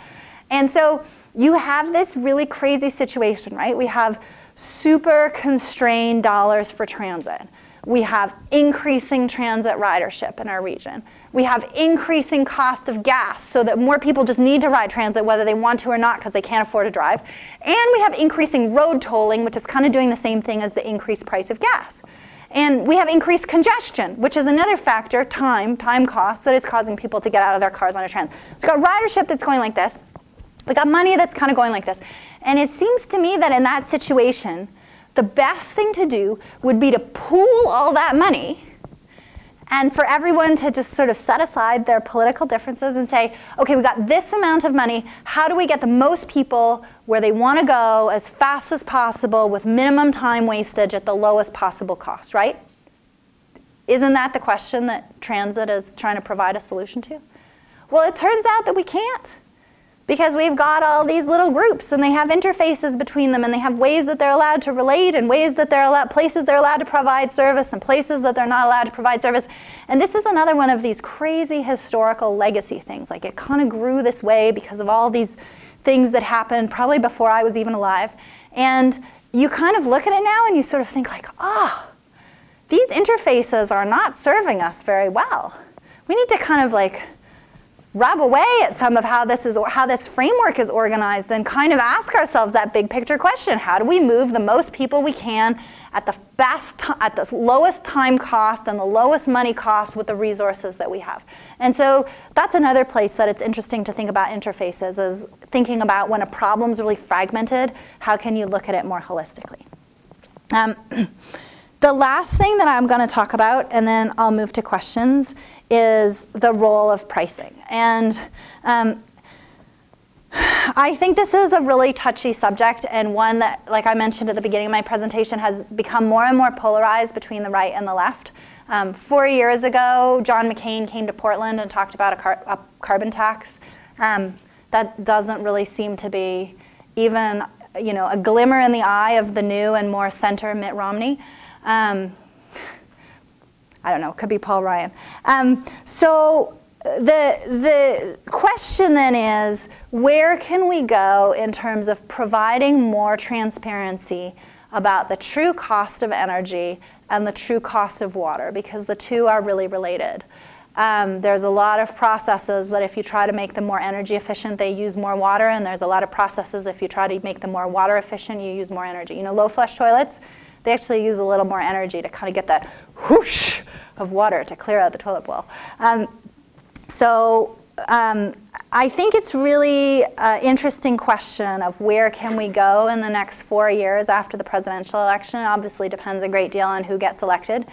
And so you have this really crazy situation, right? We have super constrained dollars for transit. We have increasing transit ridership in our region. We have increasing cost of gas so that more people just need to ride transit whether they want to or not because they can't afford to drive. And we have increasing road tolling, which is kind of doing the same thing as the increased price of gas. And we have increased congestion, which is another factor, time cost, that is causing people to get out of their cars on a transit. So we've got ridership that's going like this. We've got money that's kind of going like this. And it seems to me that in that situation, the best thing to do would be to pool all that money and for everyone to just sort of set aside their political differences and say, okay, we got this amount of money. How do we get the most people where they want to go as fast as possible with minimum time wastage at the lowest possible cost, right? Isn't that the question that transit is trying to provide a solution to? Well, it turns out that we can't. Because we've got all these little groups, and they have interfaces between them, and they have ways that they're allowed to relate, and ways that they're allowed, places they're allowed to provide service, and places that they're not allowed to provide service. And this is another one of these crazy historical legacy things. Like, it kind of grew this way because of all these things that happened probably before I was even alive. And you kind of look at it now, and you sort of think like, these interfaces are not serving us very well. We need to kind of like rub away at some of how this framework is organized and kind of ask ourselves that big picture question. How do we move the most people we can at the lowest time cost and the lowest money cost with the resources that we have? And so that's another place that it's interesting to think about interfaces, is thinking about when a problem's really fragmented, how can you look at it more holistically? The last thing that I'm going to talk about, and then I'll move to questions, is the role of pricing. And I think this is a really touchy subject, and one that, like I mentioned at the beginning of my presentation, has become more and more polarized between the right and the left. 4 years ago, John McCain came to Portland and talked about a carbon tax. That doesn't really seem to be even a glimmer in the eye of the new and more center Mitt Romney. I don't know, could be Paul Ryan. So the question then is, where can we go in terms of providing more transparency about the true cost of energy and the true cost of water, because the two are really related. There's a lot of processes that if you try to make them more energy efficient, they use more water, and there's a lot of processes if you try to make them more water efficient, you use more energy. You know, low flush toilets, they actually use a little more energy to kind of get that whoosh of water to clear out the toilet bowl. I think it's really an interesting question of where can we go in the next 4 years after the presidential election. It obviously depends a great deal on who gets elected.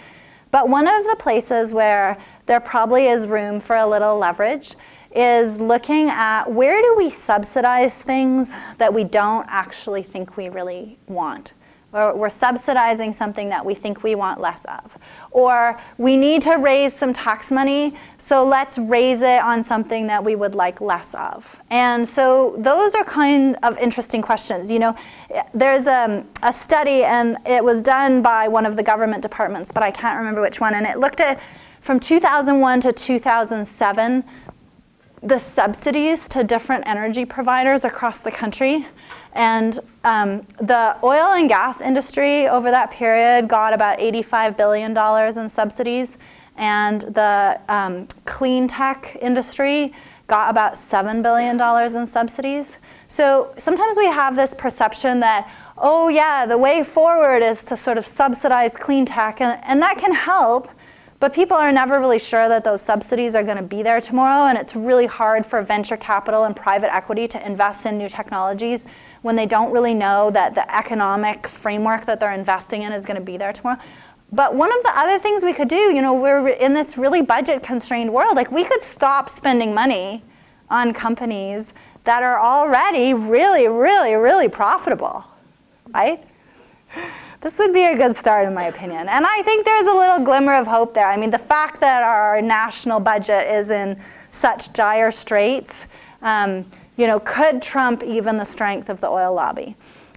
But one of the places where there probably is room for a little leverage is looking at where do we subsidize things that we don't actually think we really want. Or we're subsidizing something that we think we want less of. Or we need to raise some tax money, so let's raise it on something that we would like less of. And so those are kind of interesting questions. You know, there's a study, and it was done by one of the government departments, but I can't remember which one, and it looked at, from 2001 to 2007, the subsidies to different energy providers across the country. And the oil and gas industry over that period got about $85 billion in subsidies. And the clean tech industry got about $7 billion in subsidies. So sometimes we have this perception that, oh yeah, the way forward is to sort of subsidize clean tech, and that can help. But people are never really sure that those subsidies are going to be there tomorrow, and it's really hard for venture capital and private equity to invest in new technologies when they don't really know that the economic framework that they're investing in is going to be there tomorrow. But one of the other things we could do, you know, we're in this really budget-constrained world. Like, we could stop spending money on companies that are already really, really, really profitable, right? This would be a good start, in my opinion. And I think there's a little glimmer of hope there. I mean, the fact that our national budget is in such dire straits, you know, could trump even the strength of the oil lobby.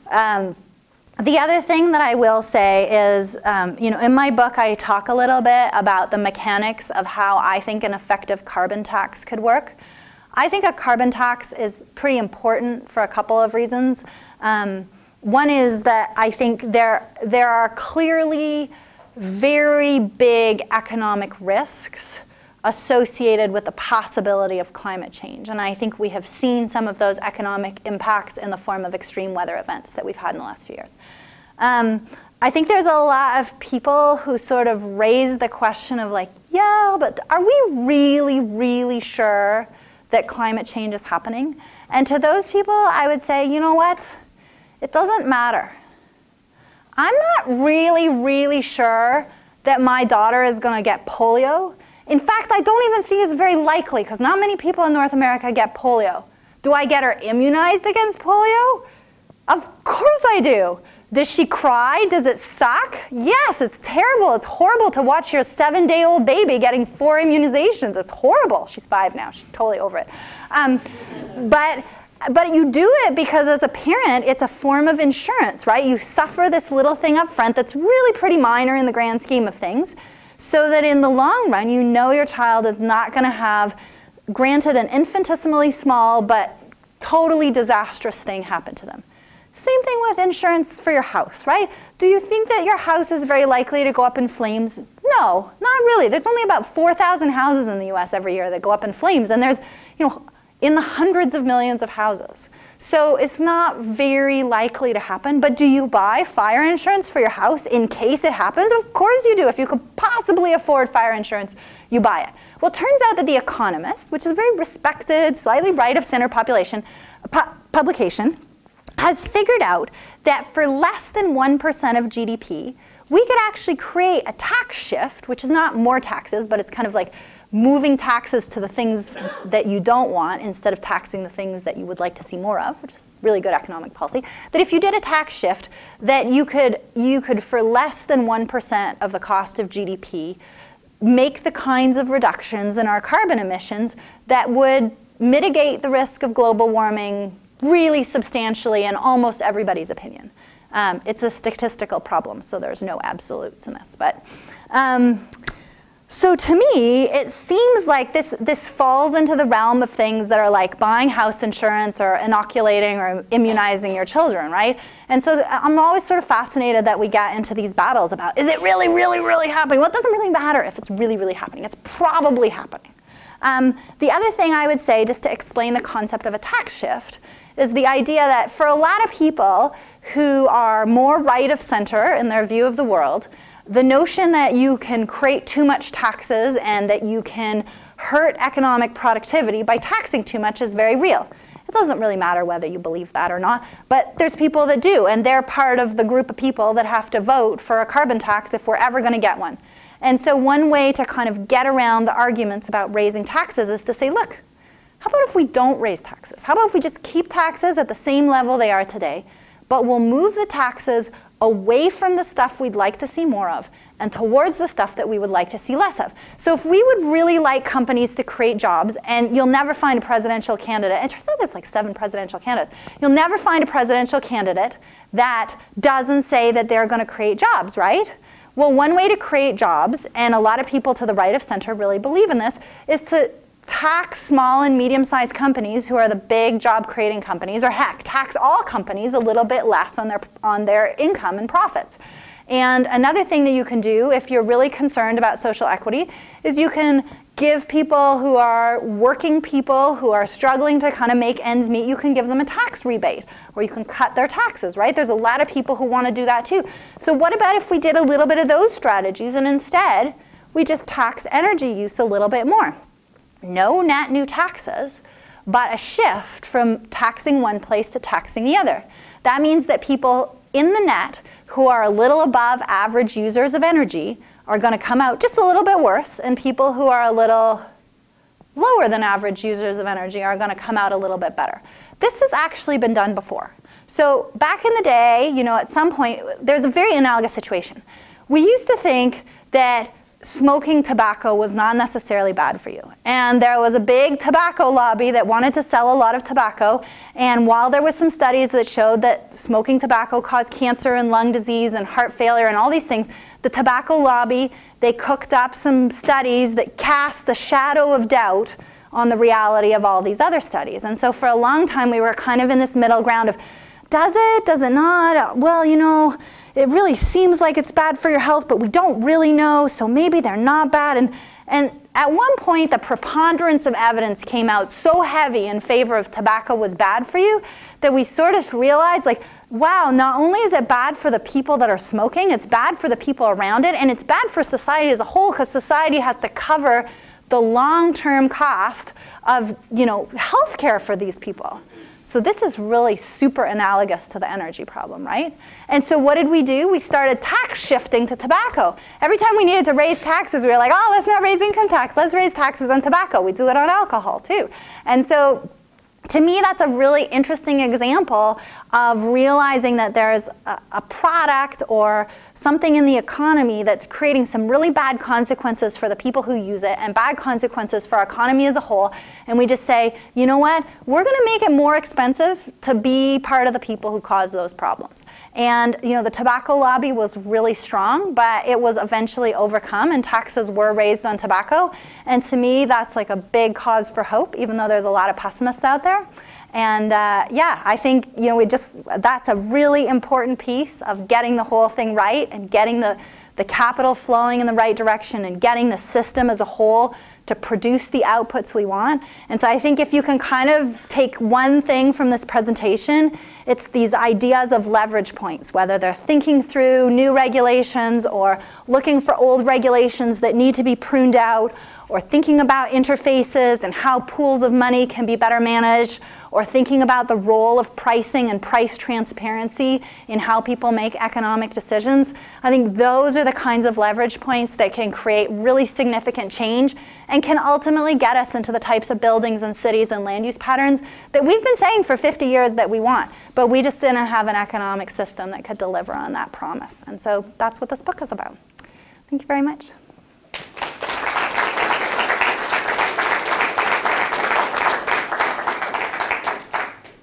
The other thing that I will say is, you know, in my book, I talk a little bit about the mechanics of how I think an effective carbon tax could work. I think a carbon tax is pretty important for a couple of reasons. One is that I think there are clearly very big economic risks associated with the possibility of climate change. And I think we have seen some of those economic impacts in the form of extreme weather events that we've had in the last few years. I think there's a lot of people who sort of raise the question of like, yeah, but are we really, really sure that climate change is happening? And to those people, I would say, you know what? It doesn't matter. I'm not really, really sure that my daughter is going to get polio. In fact, I don't even think it's very likely because not many people in North America get polio. Do I get her immunized against polio? Of course I do. Does she cry? Does it suck? Yes, it's terrible. It's horrible to watch your 7-day-old baby getting 4 immunizations. It's horrible. She's 5 now. She's totally over it. But you do it because as a parent, it's a form of insurance, right? You suffer this little thing up front that's really pretty minor in the grand scheme of things, so that in the long run, you know your child is not going to have, granted, an infinitesimally small but totally disastrous thing happen to them. Same thing with insurance for your house, right? Do you think that your house is very likely to go up in flames? No, not really. There's only about 4,000 houses in the US every year that go up in flames, and there's, you know, in the hundreds of millions of houses. So it's not very likely to happen, but do you buy fire insurance for your house in case it happens? Of course you do. If you could possibly afford fire insurance, you buy it. Well, it turns out that The Economist, which is a very respected, slightly right-of-center publication, has figured out that for less than 1% of GDP, we could actually create a tax shift, which is not more taxes, but it's kind of like moving taxes to the things that you don't want instead of taxing the things that you would like to see more of, which is really good economic policy, that if you did a tax shift, that you could for less than 1% of the cost of GDP, make the kinds of reductions in our carbon emissions that would mitigate the risk of global warming really substantially in almost everybody's opinion. It's a statistical problem, so there's no absolutes in this. But So to me, it seems like this falls into the realm of things that are like buying house insurance or inoculating or immunizing your children, right? And so I'm always sort of fascinated that we get into these battles about, is it really, really, really happening? Well, it doesn't really matter if it's really, really happening. It's probably happening. The other thing I would say, just to explain the concept of a tax shift, is the idea that for a lot of people who are more right of center in their view of the world, the notion that you can create too much taxes and that you can hurt economic productivity by taxing too much is very real. It doesn't really matter whether you believe that or not, but there's people that do, and they're part of the group of people that have to vote for a carbon tax if we're ever going to get one. And so one way to kind of get around the arguments about raising taxes is to say, look, how about if we don't raise taxes? How about if we just keep taxes at the same level they are today, but we'll move the taxes away from the stuff we'd like to see more of and towards the stuff that we would like to see less of. So if we would really like companies to create jobs, and you'll never find a presidential candidate, and it turns out there's like 7 presidential candidates, you'll never find a presidential candidate that doesn't say that they're going to create jobs, right? Well, one way to create jobs, and a lot of people to the right of center really believe in this, is to tax small and medium-sized companies who are the big job-creating companies, or heck, tax all companies a little bit less on their income and profits. And another thing that you can do if you're really concerned about social equity is you can give people who are working people who are struggling to kind of make ends meet, you can give them a tax rebate, or you can cut their taxes, right? There's a lot of people who want to do that too. So what about if we did a little bit of those strategies and instead we just tax energy use a little bit more? No net new taxes, but a shift from taxing one place to taxing the other. That means that people in the net who are a little above average users of energy are going to come out just a little bit worse, and people who are a little lower than average users of energy are going to come out a little bit better. This has actually been done before. So back in the day, you know, at some point, there's a very analogous situation. We used to think that smoking tobacco was not necessarily bad for you. And there was a big tobacco lobby that wanted to sell a lot of tobacco. And while there was some studies that showed that smoking tobacco caused cancer and lung disease and heart failure and all these things, the tobacco lobby, they cooked up some studies that cast the shadow of doubt on the reality of all these other studies. And so for a long time, we were kind of in this middle ground of, does it, does it not? Well, you know, it really seems like it's bad for your health, but we don't really know, so maybe they're not bad. And at one point, the preponderance of evidence came out so heavy in favor of tobacco was bad for you that we sort of realized, like, wow, not only is it bad for the people that are smoking, it's bad for the people around it, and it's bad for society as a whole, because society has to cover the long-term cost of, you know, healthcare for these people. So this is really super analogous to the energy problem, right? And so what did we do? We started tax shifting to tobacco. Every time we needed to raise taxes, we were like, oh, let's not raise income tax. Let's raise taxes on tobacco. We do it on alcohol, too. And so to me, that's a really interesting example of realizing that there's a product or something in the economy that's creating some really bad consequences for the people who use it and bad consequences for our economy as a whole. And we just say, you know what? We're going to make it more expensive to be part of the people who cause those problems. And you know, the tobacco lobby was really strong, but it was eventually overcome and taxes were raised on tobacco. And to me, that's like a big cause for hope, even though there's a lot of pessimists out there. And yeah, I think, you know, that's a really important piece of getting the whole thing right and getting the capital flowing in the right direction and getting the system as a whole to produce the outputs we want. And so I think if you can kind of take one thing from this presentation, it's these ideas of leverage points, whether they're thinking through new regulations or looking for old regulations that need to be pruned out, or thinking about interfaces and how pools of money can be better managed, or thinking about the role of pricing and price transparency in how people make economic decisions. I think those are the kinds of leverage points that can create really significant change and can ultimately get us into the types of buildings and cities and land use patterns that we've been saying for 50 years that we want, but we just didn't have an economic system that could deliver on that promise. And so that's what this book is about. Thank you very much.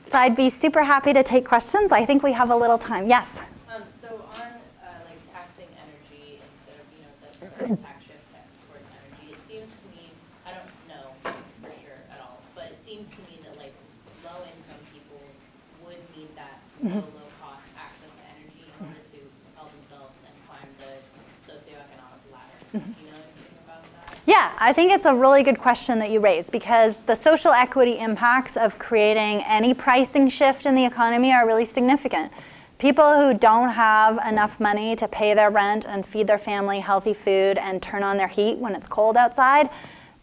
So I'd be super happy to take questions. I think we have a little time. Yes? So on like taxing energy instead of, you know, the tax shift towards seems to me, I don't know for sure at all, but it seems to me that like low-income people would need that low-cost access to energy in order to help themselves and climb the socioeconomic ladder. Do you know anything about that? Yeah, I think it's a really good question that you raised, because the social equity impacts of creating any pricing shift in the economy are really significant. People who don't have enough money to pay their rent and feed their family healthy food and turn on their heat when it's cold outside,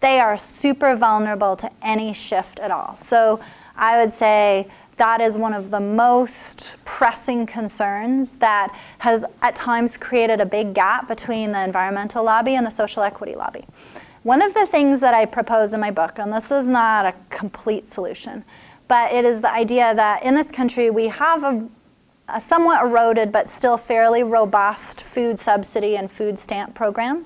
they are super vulnerable to any shift at all. So I would say that is one of the most pressing concerns that has at times created a big gap between the environmental lobby and the social equity lobby. One of the things that I propose in my book, and this is not a complete solution, but it is the idea that in this country we have a somewhat eroded but still fairly robust food subsidy and food stamp program.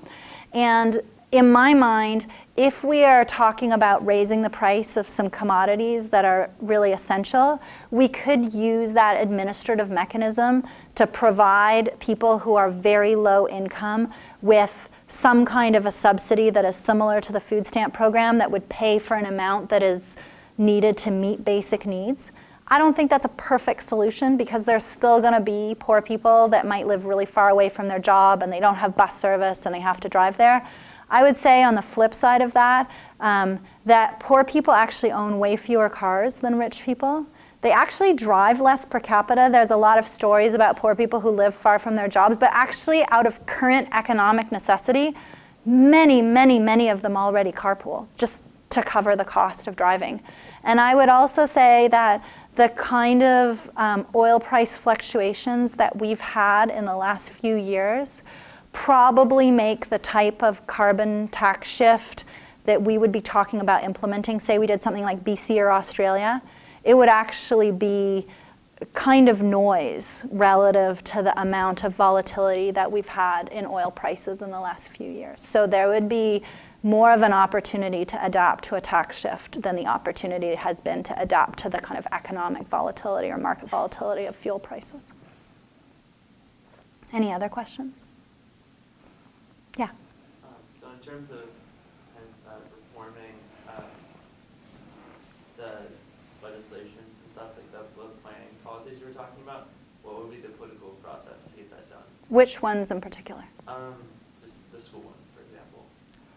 And in my mind, if we are talking about raising the price of some commodities that are really essential, we could use that administrative mechanism to provide people who are very low income with some kind of a subsidy that is similar to the food stamp program that would pay for an amount that is needed to meet basic needs. I don't think that's a perfect solution, because there's still going to be poor people that might live really far away from their job and they don't have bus service and they have to drive there. I would say on the flip side of that, that poor people actually own way fewer cars than rich people. They actually drive less per capita. There's a lot of stories about poor people who live far from their jobs, but actually out of current economic necessity, many, many, many of them already carpool just to cover the cost of driving. And I would also say that the kind of oil price fluctuations that we've had in the last few years probably make the type of carbon tax shift that we would be talking about implementing, say we did something like BC or Australia, it would actually be kind of noise relative to the amount of volatility that we've had in oil prices in the last few years. So there would be more of an opportunity to adapt to a tax shift than the opportunity has been to adapt to the kind of economic volatility or market volatility of fuel prices. Any other questions? Yeah. So in terms of reforming the legislation and stuff like that, the planning policies you were talking about, what would be the political process to get that done? Which ones in particular? Just the school one, for example.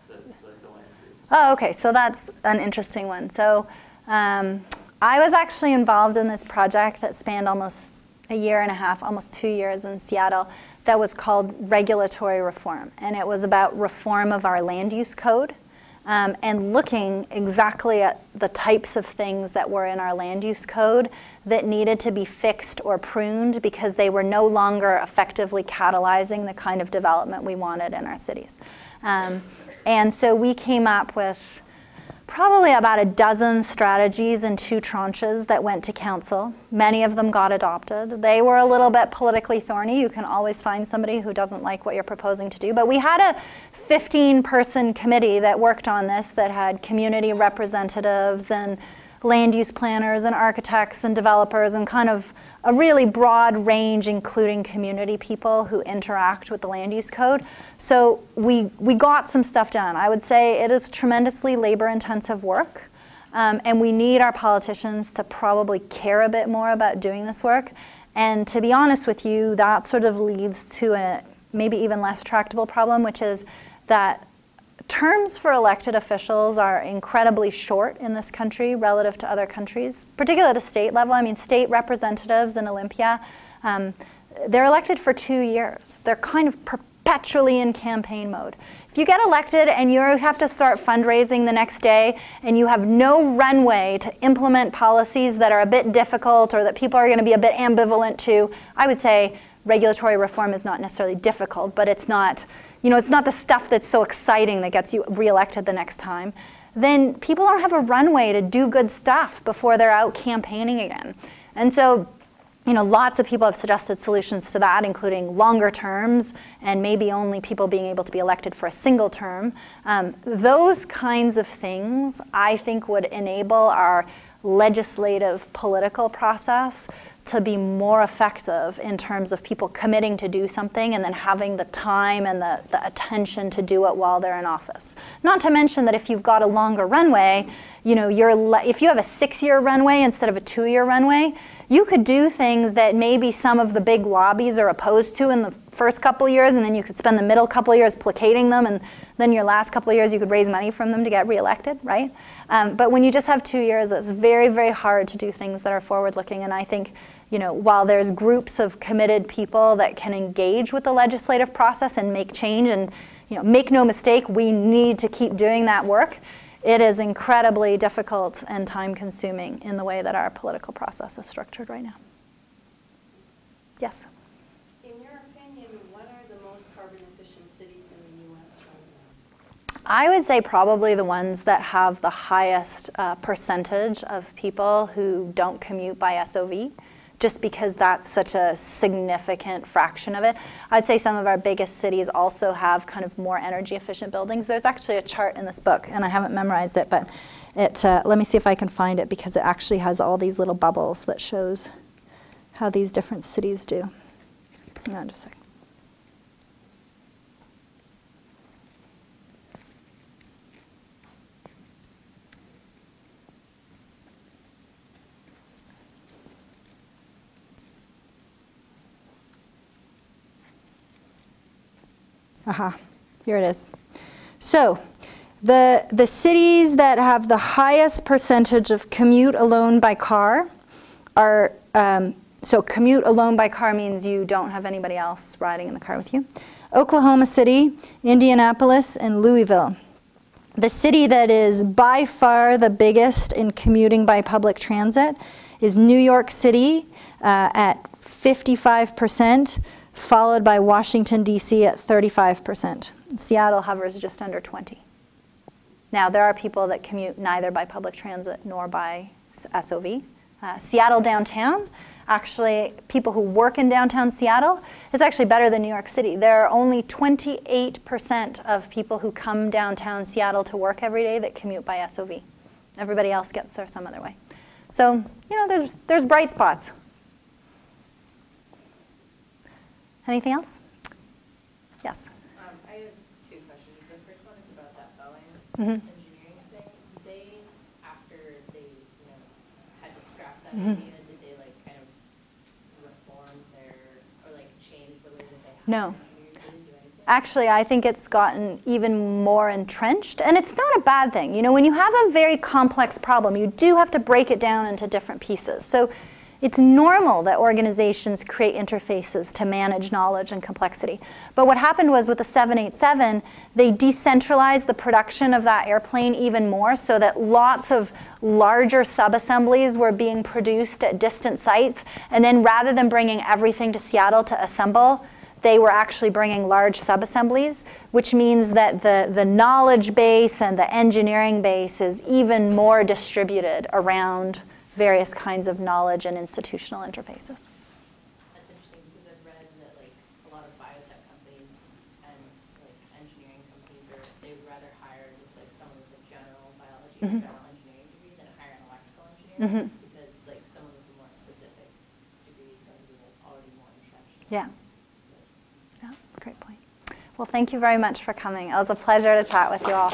The land use. Oh, okay, so that's an interesting one. So I was actually involved in this project that spanned almost a year and a half, almost 2 years in Seattle, that was called regulatory reform. And it was about reform of our land use code and looking exactly at the types of things that were in our land use code that needed to be fixed or pruned because they were no longer effectively catalyzing the kind of development we wanted in our cities. And so we came up with probably about a dozen strategies in 2 tranches that went to council. Many of them got adopted. They were a little bit politically thorny. You can always find somebody who doesn't like what you're proposing to do. But we had a 15-person committee that worked on this that had community representatives and land use planners and architects and developers and kind of a really broad range, including community people who interact with the land use code. So we got some stuff done. I would say it is tremendously labor-intensive work, and we need our politicians to probably care a bit more about doing this work. And to be honest with you, that sort of leads to a maybe even less tractable problem, which is that terms for elected officials are incredibly short in this country relative to other countries, particularly at the state level. I mean, state representatives in Olympia, they're elected for 2 years. They're kind of perpetually in campaign mode. If you get elected and you have to start fundraising the next day and you have no runway to implement policies that are a bit difficult or that people are going to be a bit ambivalent to, I would say regulatory reform is not necessarily difficult, but it's not, it's not the stuff that's so exciting that gets you reelected the next time. Then people don't have a runway to do good stuff before they're out campaigning again. And so, lots of people have suggested solutions to that, including longer terms and maybe only people being able to be elected for a single term. Those kinds of things, I think, would enable our legislative political process to be more effective in terms of people committing to do something and then having the time and the attention to do it while they're in office. Not to mention that if you've got a longer runway, you know, if you have a 6-year runway instead of a 2-year runway, you could do things that maybe some of the big lobbies are opposed to in the first couple of years, and then you could spend the middle couple of years placating them, and then your last couple of years you could raise money from them to get reelected, right? But when you just have 2 years, it's very, very hard to do things that are forward-looking, and I think, you know, while there's groups of committed people that can engage with the legislative process and make change, and, you know, make no mistake, we need to keep doing that work, it is incredibly difficult and time-consuming in the way that our political process is structured right now. Yes? In your opinion, what are the most carbon-efficient cities in the U.S. right now? I would say probably the ones that have the highest percentage of people who don't commute by SOV, just because that's such a significant fraction of it. I'd say some of our biggest cities also have kind of more energy efficient buildings. There's actually a chart in this book, and I haven't memorized it, but let me see if I can find it, because it actually has all these little bubbles that shows how these different cities do. Hang on just a second. Aha, here it is. So the cities that have the highest percentage of commute alone by car are, so commute alone by car means you don't have anybody else riding in the car with you. Oklahoma City, Indianapolis, and Louisville. The city that is by far the biggest in commuting by public transit is New York City at 55%. Followed by Washington, D.C. at 35%. Seattle hovers just under 20%. Now, there are people that commute neither by public transit nor by SOV. Seattle downtown, actually, people who work in downtown Seattle, it's actually better than New York City. There are only 28% of people who come downtown Seattle to work every day that commute by SOV. Everybody else gets there some other way. So, you know, there's bright spots. Anything else? Yes. I have 2 questions. The first one is about that Boeing engineering thing. Did they, after they, you know, had to scrap that idea, did they like kind of reform their, or like change the way that they have No. engineers? They didn't do anything? Actually, I think it's gotten even more entrenched, and it's not a bad thing. You know, when you have a very complex problem, you do have to break it down into different pieces. So it's normal that organizations create interfaces to manage knowledge and complexity. But what happened was with the 787, they decentralized the production of that airplane even more, so that lots of larger sub-assemblies were being produced at distant sites. And then rather than bringing everything to Seattle to assemble, they were actually bringing large sub-assemblies, which means that the knowledge base and the engineering base is even more distributed around various kinds of knowledge and institutional interfaces. That's interesting, because I've read that like a lot of biotech companies and like engineering companies they would rather hire just like someone with a general biology or general engineering degree than hire an electrical engineer, because like someone with a more specific degree is going to be already more entrenched. Yeah. Yeah, great point. Well, thank you very much for coming. It was a pleasure to chat with you all.